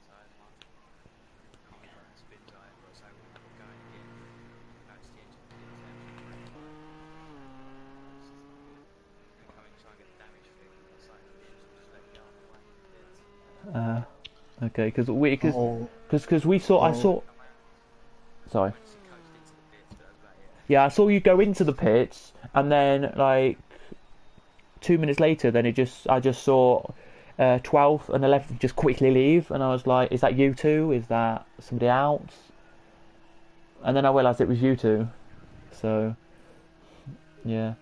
so I had my can't remember how many spins I had, but so when I got going again, I noticed the engine was getting absolutely wrecked by it. It's just not good. And come in try and get the damage fixed, and it's like the engine just let go on the way. Okay, because oh, we saw I oh, saw Come out, sorry. obviously coasted into the pits, but that's about it. Yeah, I saw you go into the pits, and then like 2 minutes later, then I just saw 12th and 11th just quickly leave, and I was like, is that you two? Is that somebody else? And then I realised it was you two. So yeah,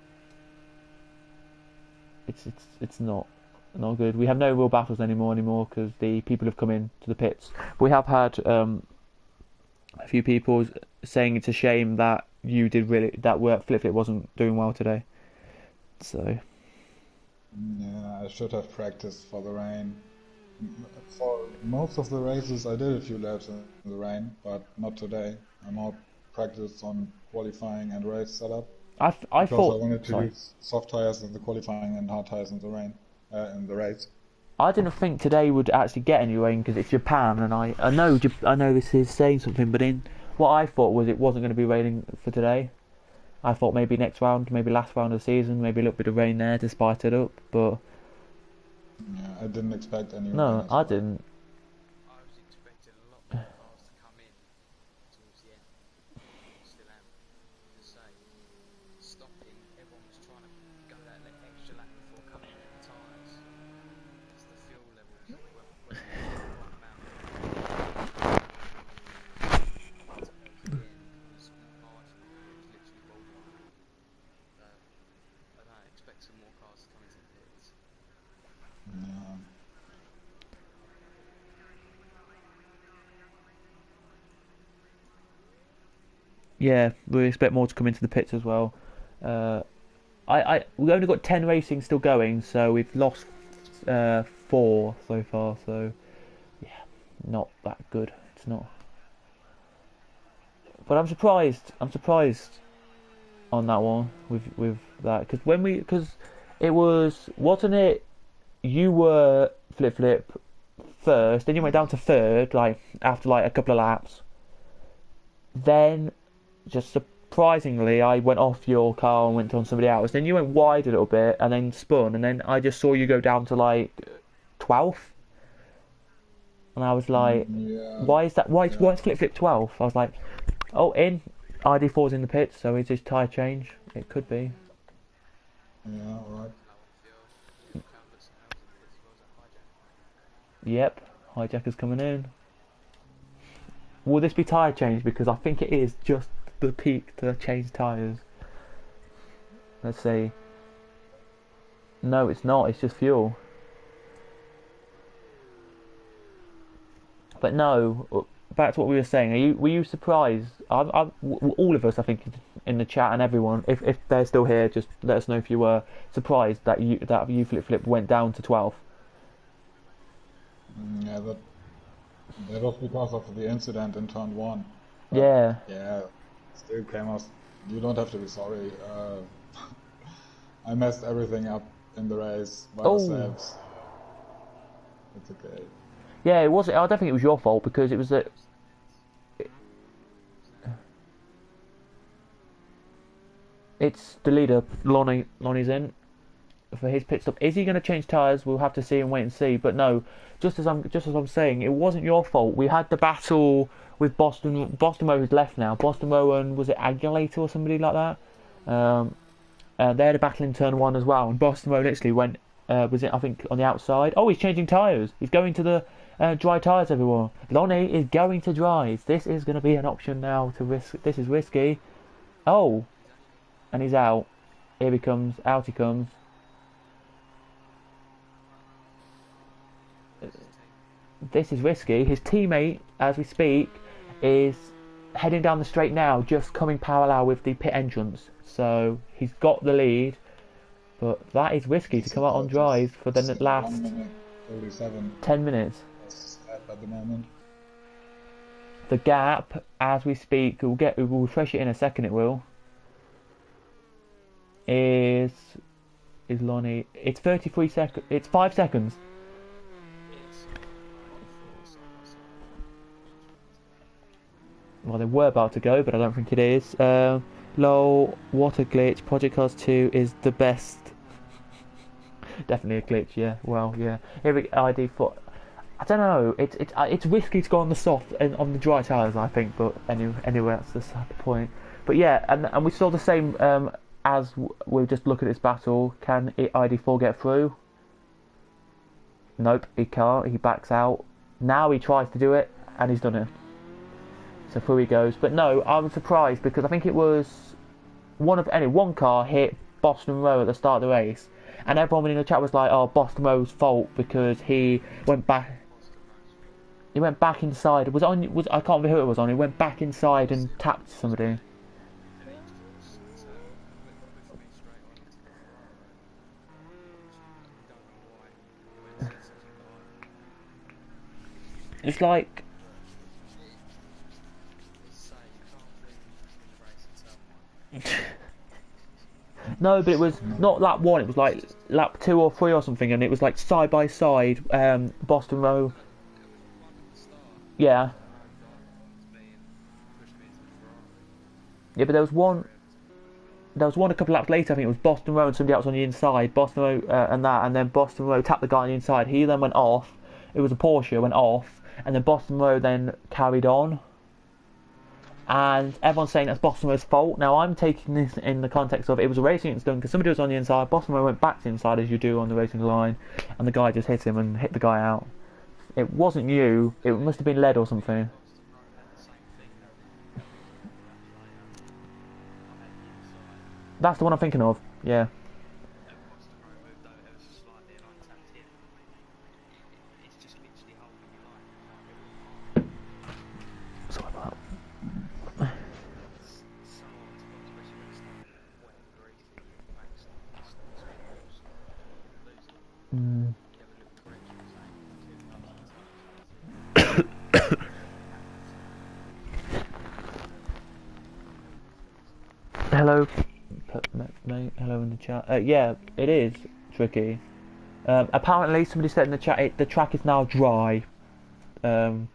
it's not good. We have no real battles anymore because the people have come in to the pits. But we have had a few people saying it's a shame that you did really that work Flip Flip wasn't doing well today. So yeah, I should have practiced for the rain. For most of the races, I did a few laps in the rain, but not today. I more practiced on qualifying and race setup I because I thought wanted to sorry. use soft tires in the qualifying and hard tires in the race. I didn't think today would actually get any rain because it's Japan, and I know this is saying something, but in what I thought was it wasn't going to be raining for today. I thought maybe next round, maybe last round of the season, maybe a little bit of rain there to spice it up, but Yeah, I didn't expect any rain no, as I well. didn't. I was expecting a lot more cars to come in towards the end. Still am. As I say, stopping, everyone was trying to go that extra lap before coming in the tyres. As the fuel levels weren't the right amount. Towards the end, it was marginal. It was literally borderline. So, I don't know, expect some more cars to come into the pits. Yeah. Yeah, we expect more to come into the pits as well. Uh, we only got 10 racing still going, so we've lost 4 so far. So yeah, not that good. It's not. But I'm surprised. I'm surprised on that one with that because it wasn't it you were Flip Flip first, then you went down to third like after like a couple of laps. Then just surprisingly I went off your car and went on somebody else. Then you went wide a little bit and then spun, and then I just saw you go down to like 12th, and I was like, Yeah, why is that? Why yeah. is Flip Flip 12th? I was like, oh, in. ID4's in the pits, so it's just tyre change. It could be. Yeah, alright. Yep, hijacker's coming in. Will this be tyre change? Because I think it is just the peak to change tyres. Let's see. No, it's not. It's just fuel. But no, back to what we were saying. Were you surprised? All of us, I think, in the chat and everyone, if they're still here, just let us know if you were surprised that you flip went down to 12. Yeah, that was because of the incident in turn 1. But, Yeah. Yeah, still Camus, you don't have to be sorry. I messed everything up in the race by ourselves. It's okay. Yeah, it was. I don't think it was your fault because it was that. It's the leader, Lonnie's in for his pit stop. Is he going to change tyres? We'll have to see and wait and see. But no, just as I'm saying, it wasn't your fault. We had the battle with Boston Rowan's left now. Boston Rowan, was it Aguilator or somebody like that? They had a battle in turn 1 as well, and Boston Rowan literally went. Was it? I think on the outside. Oh, he's changing tyres. He's going to the dry tyres, everyone. Lonnie is going to dries. This is going to be an option now to risk. This is risky. Oh, and he's out. Here he comes. Out he comes. This is risky. His teammate, as we speak, is heading down the straight now, just coming parallel with the pit entrance. So he's got the lead, but that is risky to come out on dries for the last 10 minutes. At the moment. The gap, as we speak, we'll refresh it in a second. It will. Is Lonnie? It's 33 seconds. It's 5 seconds. Well, they were about to go, but I don't think it is. Lol, what a glitch. Project Cars 2 is the best. Definitely a glitch, yeah. Well, yeah. Here we ID4. I don't know. It's risky to go on the soft and on the dry tyres, I think. But anyway, that's the point. But yeah, and we saw the same as we just look at this battle. Can ID4 get through? Nope, he can't. He backs out. Now he tries to do it, and he's done it. So through he goes. But no, I was surprised because I think it was one car hit Boston Row at the start of the race, and everyone in the chat was like, "Oh, Boston Row's fault because he went back." He went back inside. I can't remember who it was on. He went back inside and tapped somebody. It's like. No, but it was not lap 1, it was like lap 2 or 3 or something, and it was like side by side, Boston Row. Yeah. Yeah, but there was one a couple of laps later, I think it was Boston Row and somebody else on the inside, Boston Row and then Boston Row tapped the guy on the inside. He then went off, it was a Porsche, went off, and then Boston Row then carried on. And everyone's saying that's Boston Row's fault. Now I'm taking this in the context of it was a racing incident because somebody was on the inside. Boston Row went back to the inside as you do on the racing line, and the guy just hit him and hit the guy out. It wasn't you. It must have been lead or something. That's the one I'm thinking of. Yeah. Sorry about that. Hello, mate. Hello in the chat. Yeah, it is tricky. Apparently, somebody said in the chat the track is now dry. It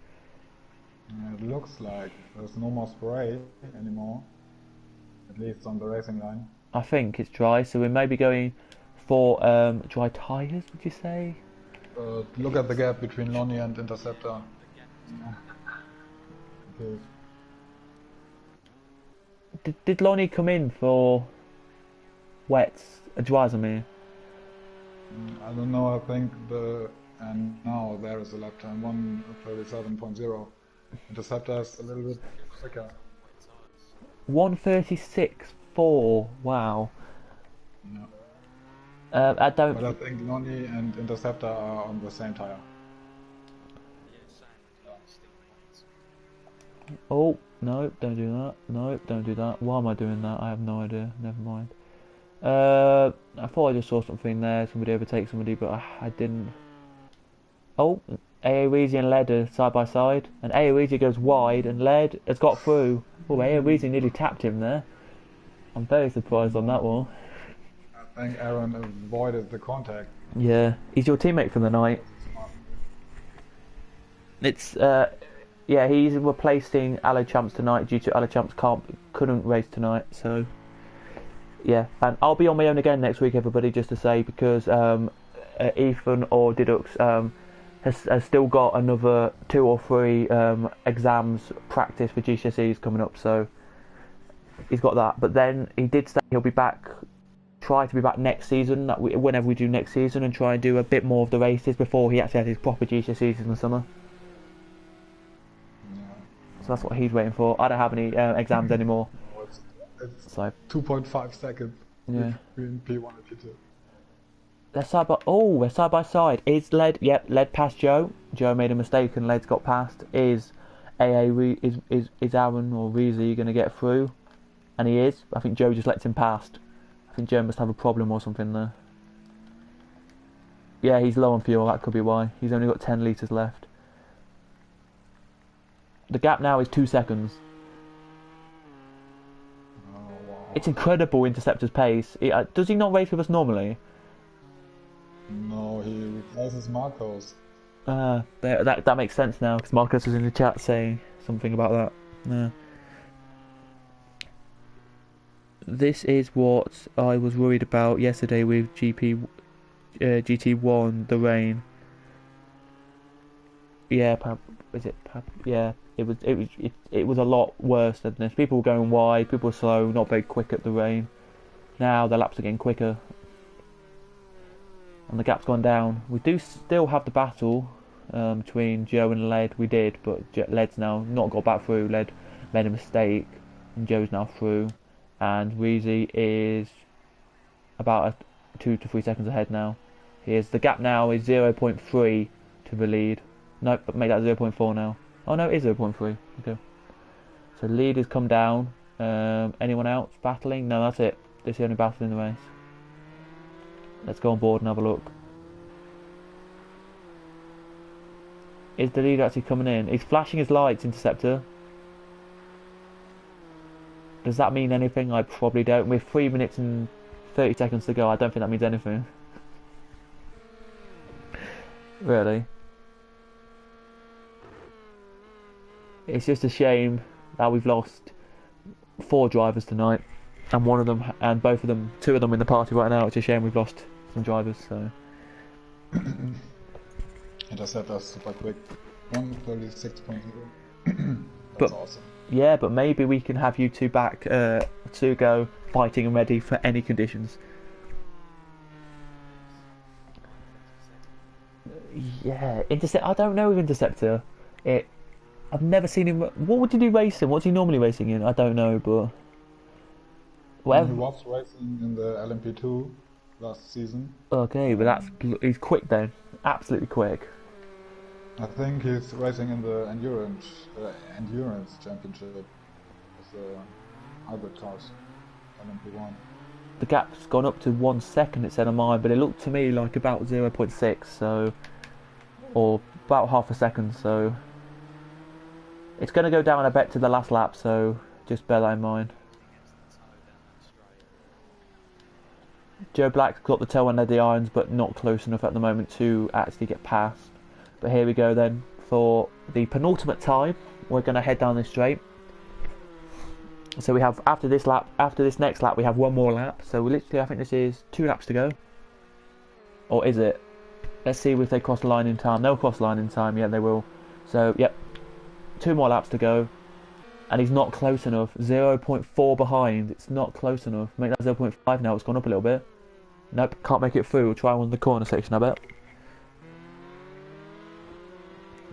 looks like there's no more spray anymore, at least on the racing line. I think it's dry, so we may be going for dry tyres. Would you say? Look at the gap between Lonnie and Interceptor. Okay. Did Lonnie come in for wets at Dwazamir? I don't know, I think and now there is a lap time, 1:37.0. Interceptor is a little bit quicker. 1:36.4. Wow. Yeah. I don't. But I think Noni and Interceptor are on the same tire. Yeah, same with stick points. Oh no! Don't do that. No, don't do that. Why am I doing that? I have no idea. Never mind. I thought I just saw something there. Somebody overtake somebody, but I didn't. Oh, Aoeezy and Led are side by side, and Aoeezy goes wide, and Led has got through. Oh, Aoeezy nearly tapped him there. I'm very surprised on that one. I think Aaron avoided the contact. Yeah, he's your teammate for the night. It's yeah, he's replacing Alochamps tonight due to Alochamps couldn't race tonight. So yeah, and I'll be on my own again next week, everybody, just to say, because Ethan or Didux has still got another 2 or 3 exams practice for GCSEs coming up, so he's got that. But then he did say he'll be back, try to be back next season, whenever we do next season, and try and do a bit more of the races before he actually has his proper GCSEs in the summer. Yeah. So that's what he's waiting for. I don't have any exams anymore. It's So 2.5 seconds yeah. between P1 and P2. We're side by side. Is Led? Yep, Led passed Joe. Joe made a mistake and Led's got past. Is is Aaron or Reezy going to get through? And he is. I think Joe just lets him past. I think Joe must have a problem or something there. Yeah, he's low on fuel. That could be why. He's only got 10 litres left. The gap now is 2 seconds. Oh, wow. It's incredible, Interceptor's pace. Does he not race with us normally? No, he replaces Marcos. That makes sense now, because Marcus was in the chat saying something about that. Yeah. This is what I was worried about yesterday with GT1, the rain. Yeah, yeah, it was a lot worse than this. People were going wide, people were slow, not very quick at the rain. Now the laps are getting quicker. And the gap's gone down. We do still have the battle between Joe and Led. We did, but Led's now not got back through. Led made a mistake, and Joe's now through. And Reezy is about 2 to 3 seconds ahead now. The gap now is 0.3 to the lead. Nope, but make that 0.4 now. Oh no, it is 0.3. Okay. So lead has come down. Anyone else battling? No, that's it. This is the only battle in the race. Let's go on board and have a look. Is the leader actually coming in? He's flashing his lights, Interceptor. Does that mean anything? I probably don't. With 3 minutes and 30 seconds to go, I don't think that means anything. Really? It's just a shame that we've lost 4 drivers tonight, and two of them in the party right now. It's a shame we've lost some drivers. So. Interceptor super quick, 1:36.0. That's But awesome. yeah, but maybe we can have you two back to go fighting and ready for any conditions. Yeah, Interceptor. I don't know with Interceptor. I've never seen him. What would he do racing? What's he normally racing in? I don't know, but whatever. He was racing in the LMP2 last season. Okay, but he's quick then. Absolutely quick. I think he's racing in the endurance championship with the hybrid cars, LMP1. The gap's gone up to 1 second, it said on mine, but it looked to me like about 0.6, so, or about half a second, so it's going to go down, I bet, to the last lap, so just bear that in mind. Joe Black's got the toe under the irons, but not close enough at the moment to actually get past. But here we go then for the penultimate time. We're going to head down this straight. So we have after this next lap, we have 1 more lap. So we literally, I think this is 2 laps to go. Or is it? Let's see if they cross the line in time. They'll cross the line in time. Yeah, they will. So yep, 2 more laps to go. and he's not close enough. 0.4 behind. It's not close enough. Make that 0.5 now. It's gone up a little bit. Nope, can't make it through. We'll try one in the corner section, I bet.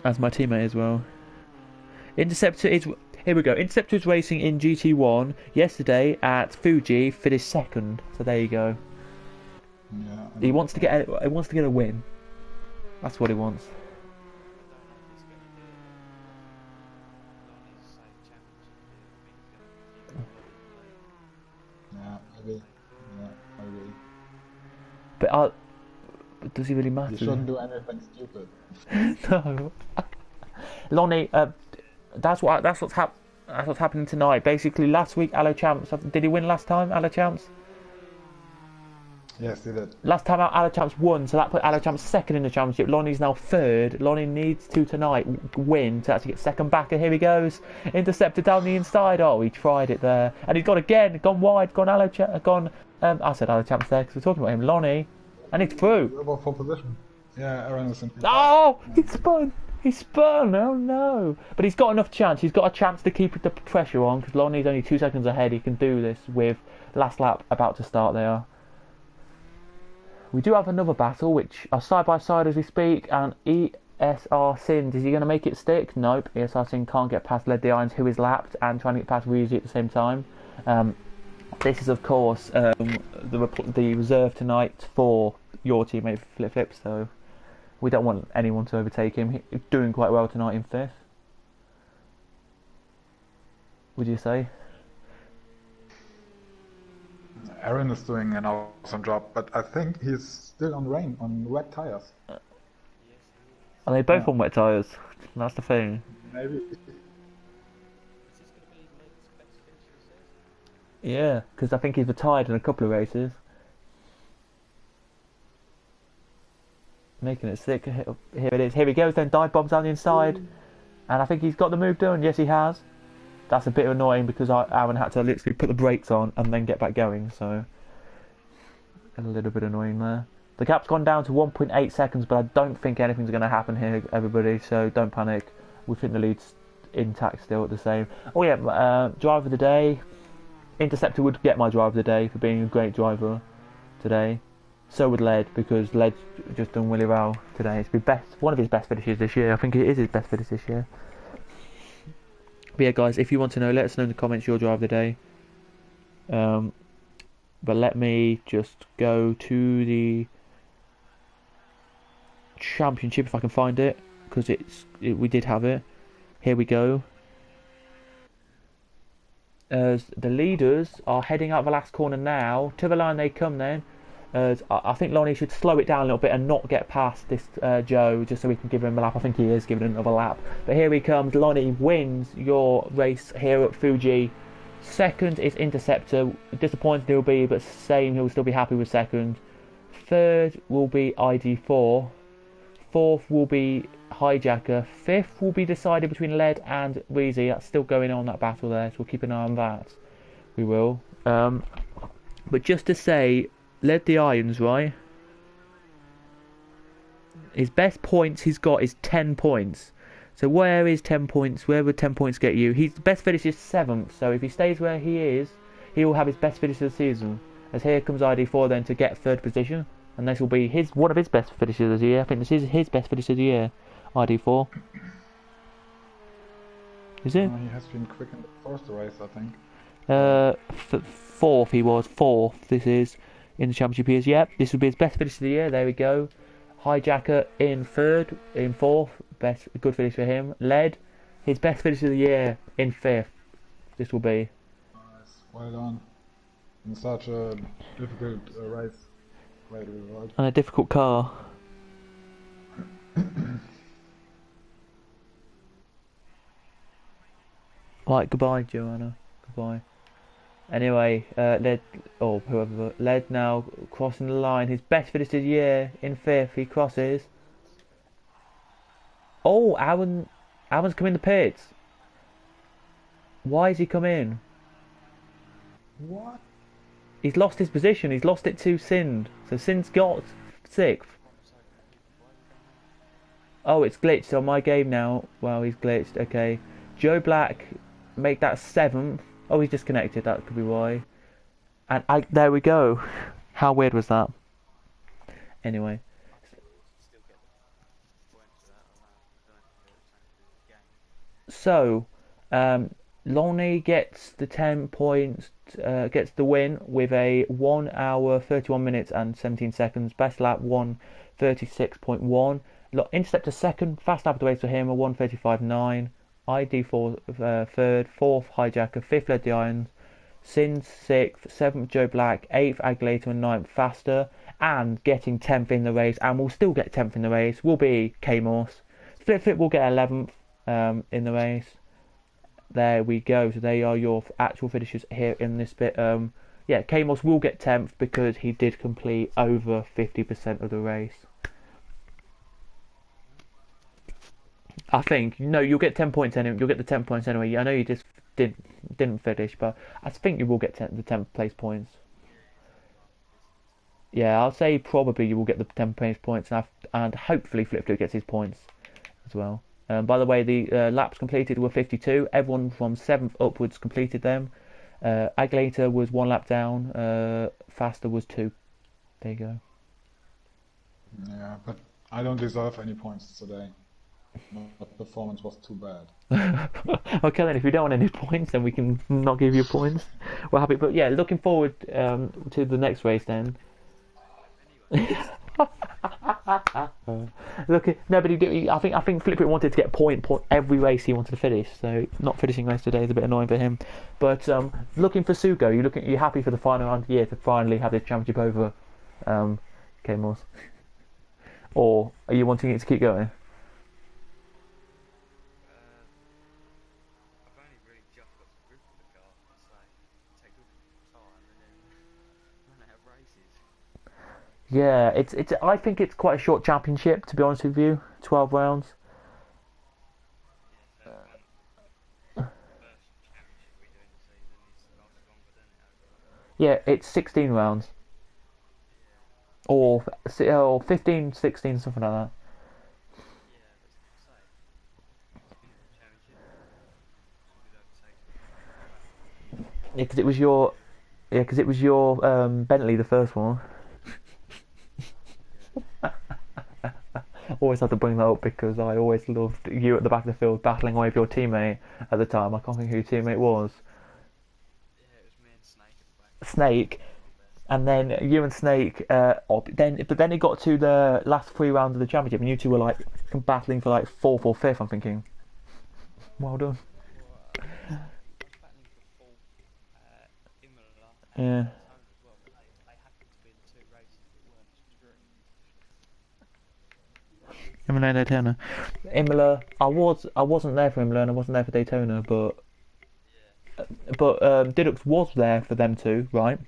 As my teammate as well. Interceptor is... Here we go. Interceptor is racing in GT1 yesterday at Fuji, finished second. So there you go. Yeah. He wants to get a win. That's what he wants. Yeah, maybe. Yeah, maybe. But does he really matter? You shouldn't do anything stupid. No. Lonnie, that's what's happening tonight. Basically, last week, Allo Champs. Did he win last time, Allo Champs? Yes, he did. Last time out, Allo Champs won, so that put Allo Champs second in the championship. Lonnie's now third. Lonnie needs to tonight win to actually get second back. And here he goes, intercepted down the inside. Oh, he tried it there, and he's gone wide, gone I said Allo Champs there because we're talking about him. Lonnie, and he's through. About for position. Yeah, Aaron is in. Oh, he spun. He spun. Oh no! But he's got enough chance. He's got a chance to keep the pressure on because Lonnie's only 2 seconds ahead. He can do this with last lap about to start there. We do have another battle, which are side by side as we speak, and ESR Sins. Is he going to make it stick? Nope. ESR Sins can't get past Led the Irons, who is lapped, and trying to get past Weezy at the same time. This is, of course, the reserve tonight for your teammate Flip Flip, so we don't want anyone to overtake him. He's doing quite well tonight in 5th. Would you say? Aaron is doing an awesome job, but I think he's still on wet tires. Are they both on wet tyres? That's the thing. Maybe. Yeah, because I think he's retired in a couple of races. Making it sick. Here it is. Here he goes then. Dive bombs down the inside. And I think he's got the move done. Yes, he has. That's a bit annoying because Aaron had to literally put the brakes on and then get back going. So, a little bit annoying there. The gap's gone down to 1.8 seconds, but I don't think anything's going to happen here, everybody. So, don't panic. We think the lead's intact still at the same. Oh yeah, driver of the day. Interceptor would get my driver of the day for being a great driver today. So would Led, because Led's just done really well today. It's been one of his best finishes this year. I think it is his best finish this year. But yeah, guys, if you want to know, let us know in the comments your driver of the day. But let me just go to the championship if I can find it, because we did have it. Here we go. As the leaders are heading out the last corner now, to the line they come then. I think Lonnie should slow it down a little bit and not get past this Joe, just so we can give him a lap. I think he is giving another lap. But here he comes. Lonnie wins your race here at Fuji. Second is Interceptor. Disappointed he'll be, but saying he'll still be happy with second. Third will be ID4. Fourth will be Hijacker. Fifth will be decided between Led and Wheezy. That's still going on, that battle there, so we'll keep an eye on that. We will. But just to say, Led the Irons, right? His best points he's got is 10 points. So where is 10 points? Where would 10 points get you? His best finish is 7th. So if he stays where he is, he will have his best finish of the season. As here comes ID4 then to get 3rd position. And this will be one of his best finishes of the year. I think this is his best finish of the year. ID4. Is it? He has been quick in the first race, I think. 4th he was. 4th this is. In the championship he is. Yep, this would be his best finish of the year. There we go. Hijacker in 3rd, in 4th. Good finish for him. Led, his best finish of the year in 5th. This will be. Nice, well done. In such a difficult race. Great result. And a difficult car. Right, goodbye, Joanna. Goodbye. Anyway, Led now crossing the line. His best finish of the year in 5th. He crosses. Oh, Aaron's come in the pits. Why has he come in? What? He's lost his position. He's lost it to Sind. So Sind's got 6th. Oh, it's glitched on my game now. Wow, he's glitched. Okay. Joe Black make that 7th. Oh, he's disconnected. That could be why. And there we go. How weird was that? Anyway, I thought you still get the points for that. I don't know if it was something to do with the game. so Lonnie gets the 10 points, gets the win with a 1 hour 31 minutes and 17 seconds. Best lap 1:36.1. Interceptor second. Fast lap of the race for him a 1:35.9. ID for third. Fourth Hijacker. Fifth Led the Irons. Sin 6th, 7th Joe Black, 8th Aguilera and 9th Faster, and getting 10th in the race, and will still get 10th in the race, will be K-Morse. Flip will get 11th in the race. There we go, so they are your actual finishers here in this bit. Yeah, K-Morse will get 10th because he did complete over 50% of the race. I think, no, you'll get 10 points anyway. You'll get the 10 points anyway. I know you just didn't finish, but I think you will get the 10th place points. Yeah, I'll say probably you will get the 10th place points, and hopefully Flip gets his points as well. By the way, the laps completed were 52. Everyone from 7th upwards completed them. Aguilera was 1 lap down. Faster was 2. There you go. Yeah, but I don't deserve any points today. My performance was too bad. Okay, then if you don't want any points, then we can not give you points. We're happy, but yeah, looking forward to the next race then. Look, nobody. I think Flip wanted to get point every race he wanted to finish. So not finishing race today is a bit annoying for him. But looking for Sugo, you happy for the final round of the year to finally have this championship over, K-Morse? Or are you wanting it to keep going? I've only really just got to grip with the car. It's like it takes all this time and then run out of races. Yeah, it's. I think it's quite a short championship, to be honest with you. 12 rounds. Yeah, so first championship we do in the season needs to last longer, doesn't it? Over. Yeah, it's 16 rounds. Yeah. Or 15, 16, something like that. Yeah, but say championship should overtake it. Yeah, because it was your. Yeah, because it was your Bentley, the first one. Yeah. Always have to bring that up because I always loved you at the back of the field battling away with your teammate at the time. I can't think who your teammate was. Yeah, it was me and Snake at the back. Snake. And then you and Snake, but then it got to the last 3 rounds of the championship, and you two were like battling for like 4th or 5th. I'm thinking, well done. Well, I was battling for fourth, Imola Yeah. and Daytona as well, but they happened to be the 2 races that weren't streamed. Imola, Daytona. Imola, I wasn't there for Imola, and I wasn't there for Daytona, but Yeah. Didux was there for them two, right?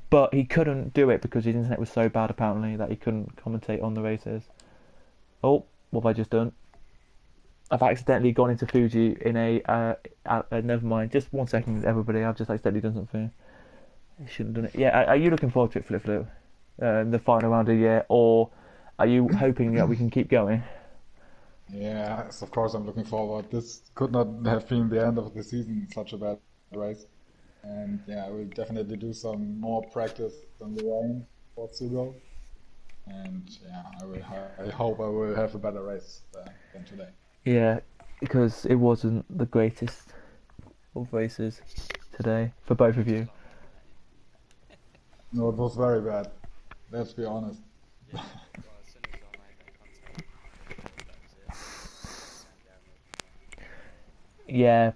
But he couldn't do it because his internet was so bad apparently that he couldn't commentate on the races. Oh, what have I just done? I've accidentally gone into Fuji in a never mind. Just 1 second, everybody. I've just accidentally done something. I shouldn't have done it. Yeah, are you looking forward to it, Flip? The final round of the year, or are you hoping that we can keep going? Yes, of course I'm looking forward. This could not have been the end of the season, such a bad race. And yeah, I will definitely do some more practice on the rain for Sugo. And yeah, I hope I will have a better race than today. Yeah, because it wasn't the greatest of races today for both of you. No, it was very bad. Let's be honest. Yeah, well, as soon as I made that contact, that was it. Going downhill from there. Yeah,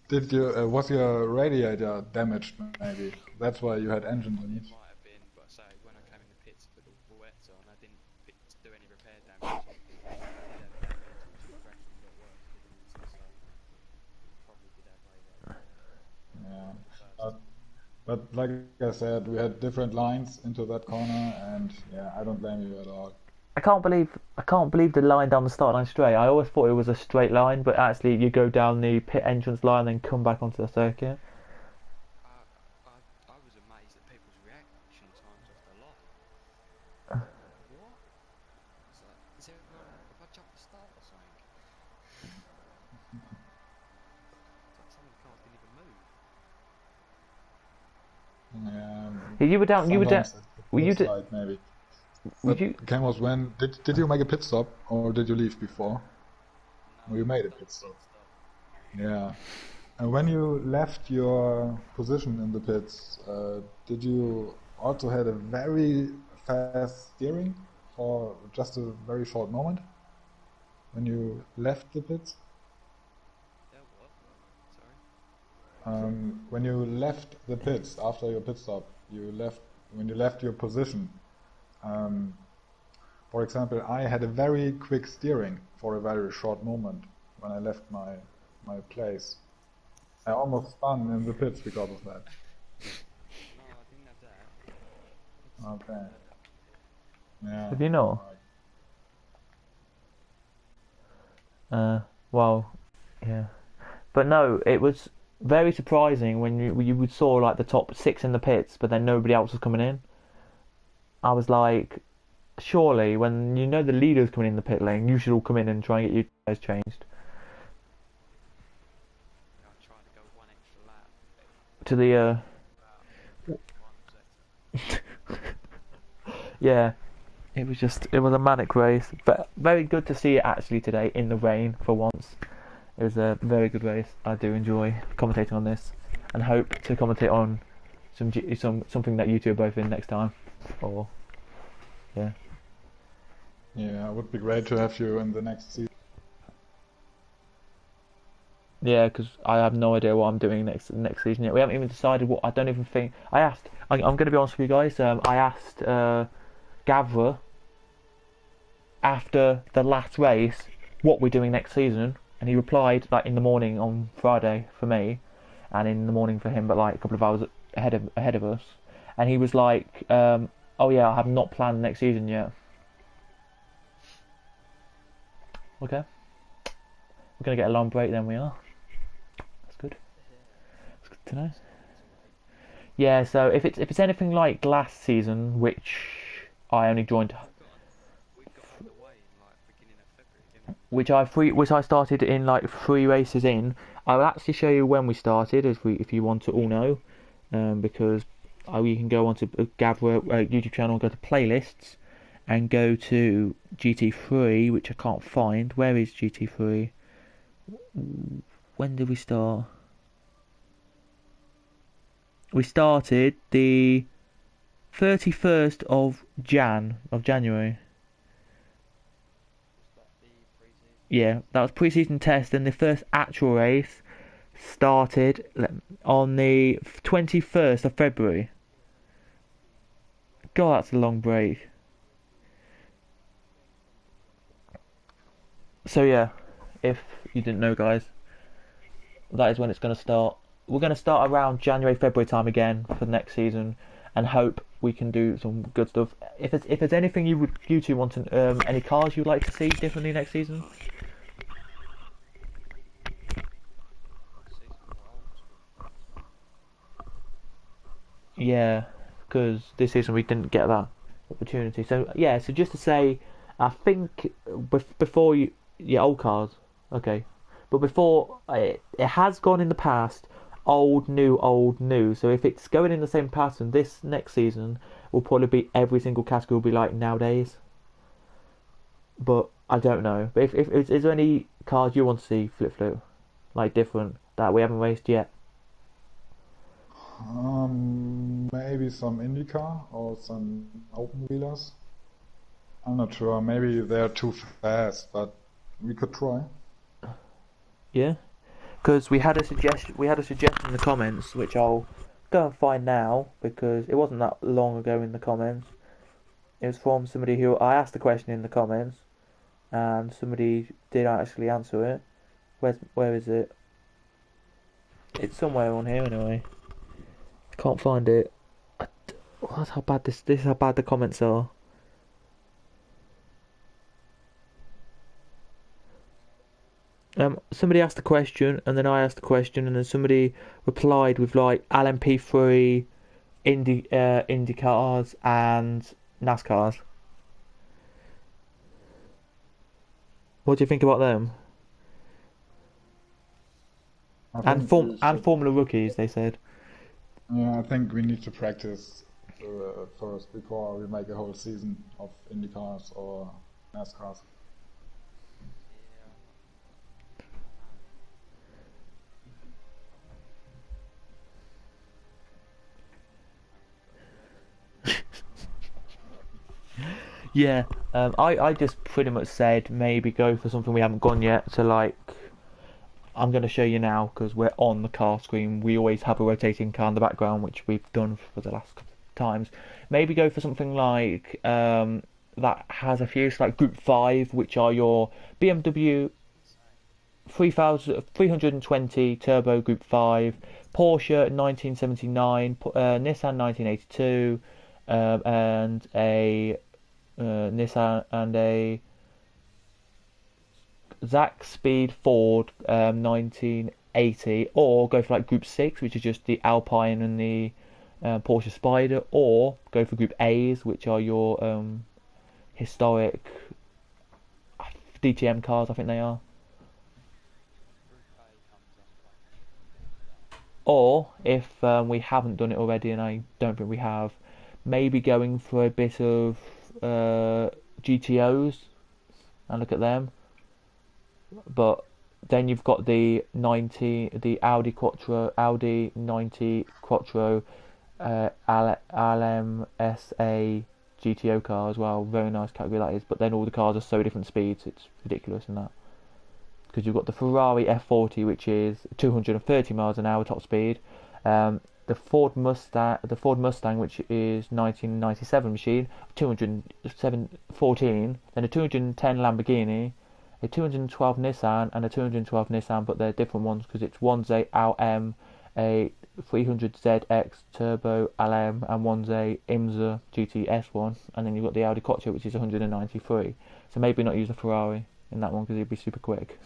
Did you was your radiator damaged maybe? That's why you had engine It damage. might have been, but say when I came in the pits, I put all the wets on. I didn't do any repair damage, and if I did have damage, it was gradually got worse, didn't it? So probably did have radiator Yeah. at first. But, but like I said, we had different lines into that corner, and yeah, I don't blame you at all. I can't believe the line down the start line straight. I always thought it was a straight line, but actually you go down the pit entrance line and then come back onto the circuit. I was amazed at people's reaction times off the light. What? It's like, is everyone? Have I jumped the start or something? You were down. You were down. Sometimes at Were the you? first light, maybe. Were But you? game was when did you make a pit stop or did you leave before? No, Or you made a done pit stop. pit stop. Yeah. And when you left your position in the pits, did you also had a very fast steering for just a very short moment when you left the pits? Yeah, what? Sorry. When you left the pits after your pit stop, when you left your position. Um, for example, I had a very quick steering for a very short moment when I left my place. I almost spun in the pits because of that. No, I didn't have that. It's Okay. had that. Yeah. Have you not? Right. Well, yeah. But no, it was very surprising when you would saw like the top 6 in the pits, but then nobody else was coming in. I was like, surely when you know the leader's coming in the pit lane, you should all come in and try and get your tyres changed Yeah, I tried to go one extra lap. to the About 1 second. yeah. It was a manic race, but very good to see it actually today in the rain for once. It was a very good race. I do enjoy commentating on this, and hope to commentate on something that you two are both in next time. Or yeah, Yeah, it would be great to have you in the next season. yeah, because I have no idea what I'm doing next season yet. We haven't even decided what. I don't even think. I asked. I'm going to be honest with you guys. I asked Gavra after the last race what we're doing next season, and he replied like in the morning on Friday for me, and in the morning for him, but like a couple of hours ahead of us. And he was like, "Oh yeah, I have not planned next season yet." Okay, we're gonna get a long break then. We are. That's good. That's good to know. Yeah. So if it's anything like last season, which I only joined, We got underway in like beginning of February, didn't we? which I started in like 3 races in. I will actually show you when we started, if you want to all know, because you can go onto Gavra YouTube channel, go to playlists, and go to GT3, which I can't find. Where is GT3? When did we start? We started the 31st of January. Was that the pre-season? Yeah, that was pre-season test, and the first actual race started on the 21st of February. God, that's a long break. So yeah, if you didn't know, guys, that is when it's going to start. We're going to start around January, February time again for the next season, and hope we can do some good stuff. If there's anything you two want to, any cars you'd like to see differently next season? See some more old school cars. Yeah, because this season we didn't get that opportunity. So yeah, so just to say, I think before old cars, okay, but before it has gone in the past, old, new. So if it's going in the same pattern, this next season will probably be every single category will be like nowadays. But I don't know. But if is there any cars you want to see flip, like different that we haven't raced yet? Maybe some IndyCar or some open wheelers. I'm not sure. Maybe they're too fast, but we could try. Yeah. Because we had a suggestion in the comments, which I'll go and find now because it wasn't that long ago in the comments. It was from somebody who I asked the question in the comments, and somebody did actually answer it. Where is it? It's somewhere on here anyway. Can't find it. That's how bad this is how bad the comments are. Somebody asked the question, and then I asked the question, and then somebody replied with like LMP3, Indy cars, and NASCARs. What do you think about them? I And think we should, Formula rookies, they said. yeah, I think we need to practice first before we make a whole season of IndyCars or NASCARs. Yeah, I just pretty much said maybe go for something we haven't gone yet. So like, I'm going to show you now because we're on the car screen. We always have a rotating car in the background, which we've done for the last couple of times. Maybe go for something like that has a few, so like Group 5, which are your BMW 320 Turbo Group 5, Porsche 1979, Nissan 1982, and a Nissan and a Zack Speed Ford 1980, or go for like Group 6, which is just the Alpine and the Porsche Spider, or go for Group A's, which are your historic DTM cars, I think they are. Or if we haven't done it already, and I don't think we have, maybe going for a bit of GTOs and look at them. But then you've got the Audi Quattro, Audi 90 Quattro, LMSA GTO car as well. Very nice category that is. But then all the cars are so different speeds, it's ridiculous in that. Because you've got the Ferrari F40, which is 230 miles an hour top speed. The Ford Mustang, which is 1997 machine, 214. Then a 210 Lamborghini, a 212 Nissan, and a 212 Nissan, but they're different ones because one's a LM, a 300ZX Turbo LM, and one's a IMSA GTS one. And then you've got the Audi Quattro, which is 193. So maybe not use the Ferrari in that one because it'd be super quick.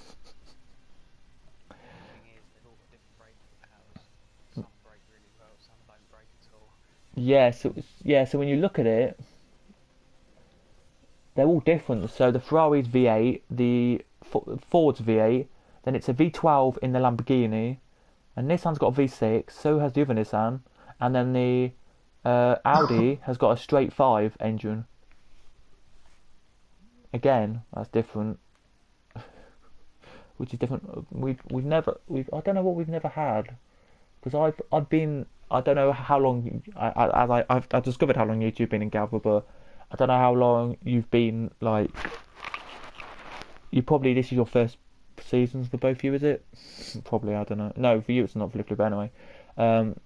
Yeah, so when you look at it, they're all different. So the Ferrari's V8, the Ford's V8, then it's a V12 in the Lamborghini, and Nissan's got a V6, so has the other Nissan, and then the Audi has got a straight 5 engine. Again, that's different. Which is different. I don't know what we've never had, because I've been, I don't know how long I've discovered how long you've been in Gavra, but I don't know how long you've been, like, this is your first seasons for both of you, is it? Probably, I don't know. No, for you it's not, for Flip anyway. Not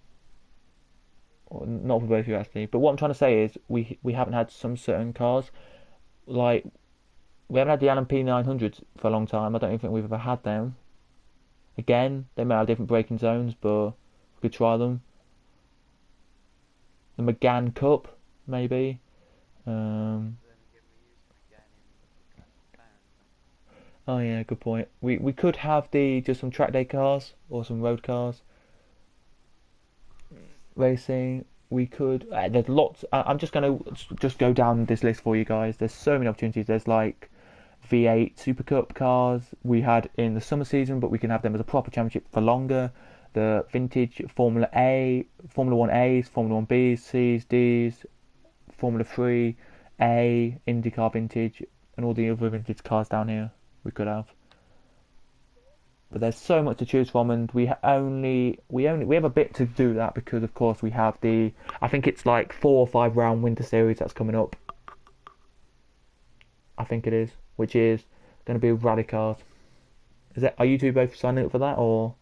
for both of you actually. But what I'm trying to say is we haven't had some certain cars, like we haven't had the LMP 900s for a long time. I don't even think we've ever had them. Again, they may have different braking zones, but we could try them. The McGann Cup, maybe. Oh yeah, good point. We could have just some track day cars or some road cars. Racing. We could. There's lots. I'm just gonna go down this list for you guys. There's so many opportunities. There's like V8 Super Cup cars we had in the summer season, but we can have them as a proper championship for longer. The vintage Formula A, Formula 1 A's, Formula 1 B's, C's, D's, Formula 3 A, IndyCar vintage, and all the other vintage cars down here we could have. But there's so much to choose from, and we have a bit to do that because of course we have I think it's like 4 or 5 round winter series that's coming up. I think it is, which is going to be with rally cars. Are you two both signing up for that, or?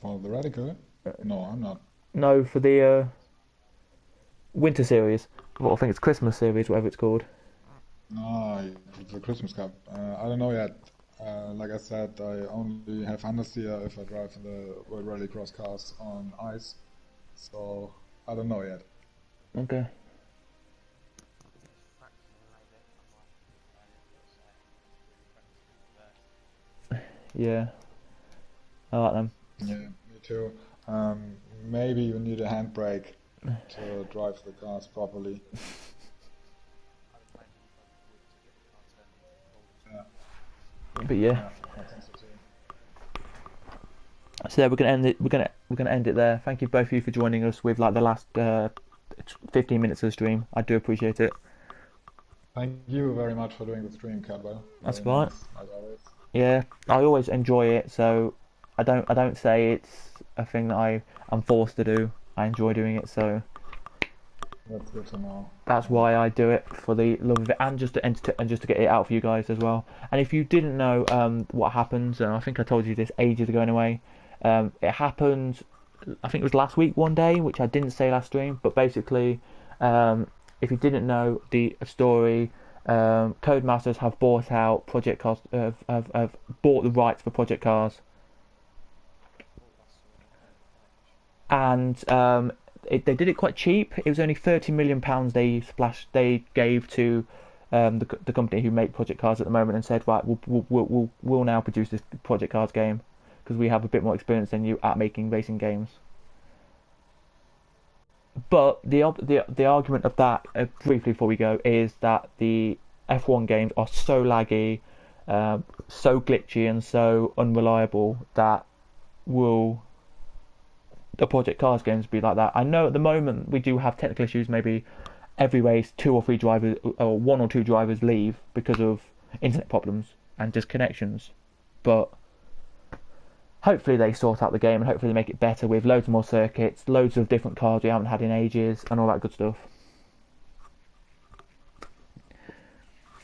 For the radical? No, I'm not. No, for the winter series. Well, I think it's Christmas series, whatever it's called. Ah, the Christmas Cup. I don't know yet. Like I said, I only have understeer if I drive the World Rallycross cars on ice. So, I don't know yet. Okay. Yeah. I like them. Yeah, me too. Maybe you need a handbrake to drive the cars properly. But yeah. I think so too. So yeah, we're gonna end it. We're gonna end it there. Thank you both of you for joining us with like the last 15 minutes of the stream. I do appreciate it. Thank you very much for doing the stream, Cadwell. That's Very right. nice, as always. Yeah, I always enjoy it. So I don't say it's a thing that I'm forced to do. I enjoy doing it. So That's good to know. that's why I do it, for the love of it, and just to get it out for you guys as well. And if you didn't know what happens, and I think I told you this ages ago anyway, it happened. I think it was last week one day, which I didn't say last stream. But basically, if you didn't know the story, Codemasters have bought out Project Cars, have bought the rights for Project Cars, and they did it quite cheap. It was only £30 million they gave to the company who make Project Cars at the moment, and said, right, we'll now produce this Project Cars game because we have a bit more experience than you at making racing games. But the argument of that, briefly before we go, is that the F1 games are so laggy, so glitchy, and so unreliable that will the Project Cars games be like that. I know at the moment we do have technical issues. Maybe every race, 2 or 3 drivers, or 1 or 2 drivers leave because of internet problems and disconnections. But hopefully they sort out the game, and hopefully they make it better with loads more circuits, loads of different cars we haven't had in ages, and all that good stuff.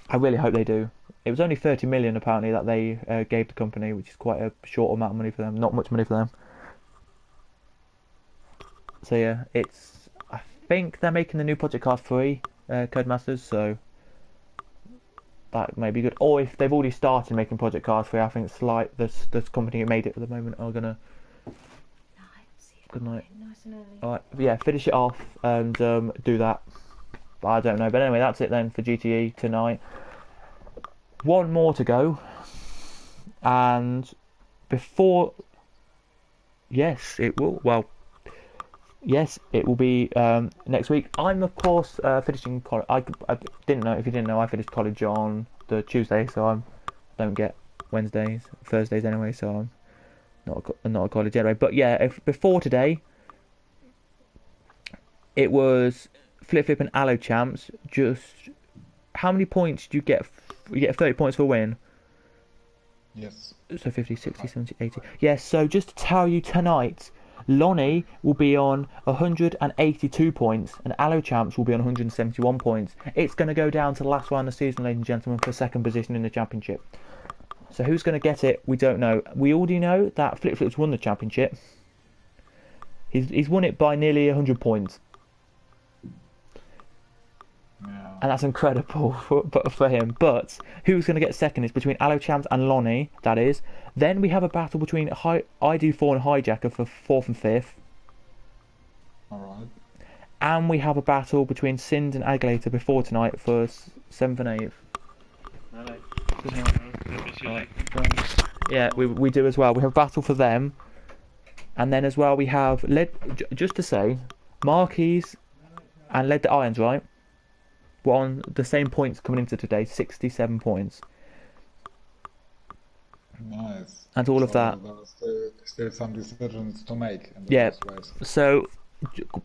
I really hope they do. It was only 30 million apparently that they gave the company, which is quite a short amount of money for them. Not much money for them. So yeah, I think they're making the new Project Cars 3 Codemasters, so that may be good. Or if they've already started making Project Cars 3, I think this company who made it at the moment are gonna. Good night. Nice and early. Alright, yeah, finish it off and do that. But I don't know. But anyway, that's it then for GTE tonight. One more to go, and before. Yes, it will. Well. Yes, it will be next week. I'm of course finishing college. I didn't know, if you didn't know, I finished college on the Tuesday, so I don't get Thursdays anyway. So I'm not at college anyway. But yeah, before today, it was Flip Flip and Allo Champs. Just how many points do you get? You get 30 points for a win. Yes. So 50, 60, 70, 80. Yes. So just to tell you tonight, Lonnie will be on 182 points and Allo Champs will be on 171 points. It's going to go down to the last round of the season, ladies and gentlemen, for second position in the championship. So who's going to get it? We don't know. We already know that Flip Flip's won the championship. He's won it by nearly 100 points. Yeah. And that's incredible for him. But who's going to get second is between Allo Champs and Lonnie, that is. Then we have a battle between I Do4 and Hijacker for 4th and 5th. Alright. And we have a battle between Sind and Aglater before tonight for 7th and 8th. Right. Yeah, we do as well. We have a battle for them. And then as well we have, just to say, Marquis and Led the Irons, right? We're on the same points coming into today, 67 points. Nice. And all of that. There are still some decisions to make in the Yeah. first race. So,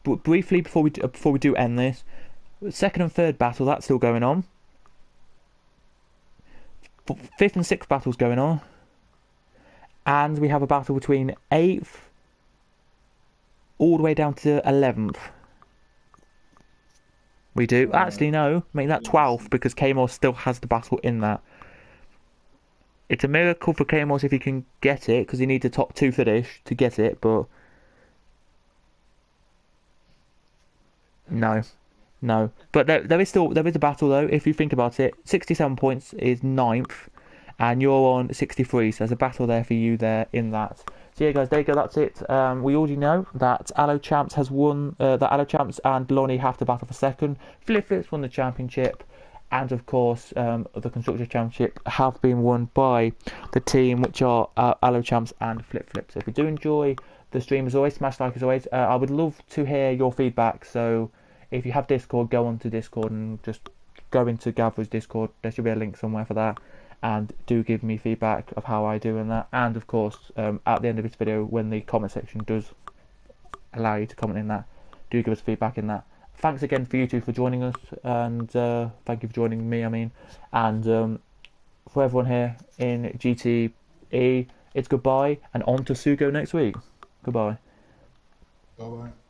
briefly before we do end this, second and third battle, that's still going on. Fifth and sixth battle's going on. And we have a battle between 8th all the way down to 11th. We do. Actually, no. Make that 12th because Kmos still has the battle in that. It's a miracle for Kmos if he can get it, because he needs a top 2 finish to get it, but... No. But there is a battle, though, if you think about it. 67 points is 9th, and you're on 63, so there's a battle there for you there in that. So yeah, guys, there you go, that's it. We already know that Allo Champs has won, that Allo Champs and Lonnie have to battle for second. Flip Flips won the championship, and of course, the Constructors Championship have been won by the team, which are Allo Champs and Flip Flips. So if you do enjoy the stream, as always, smash like as always. I would love to hear your feedback, so if you have Discord, go onto Discord and just go into Gavra's Discord. There should be a link somewhere for that. and do give me feedback of how I do in that. And of course, at the end of this video, when the comment section does allow you to comment in that, do give us feedback in that. Thanks again for you two for joining us, and thank you for joining me, and for everyone here in GTE, it's goodbye, and on to Sugo next week. Goodbye. Bye bye.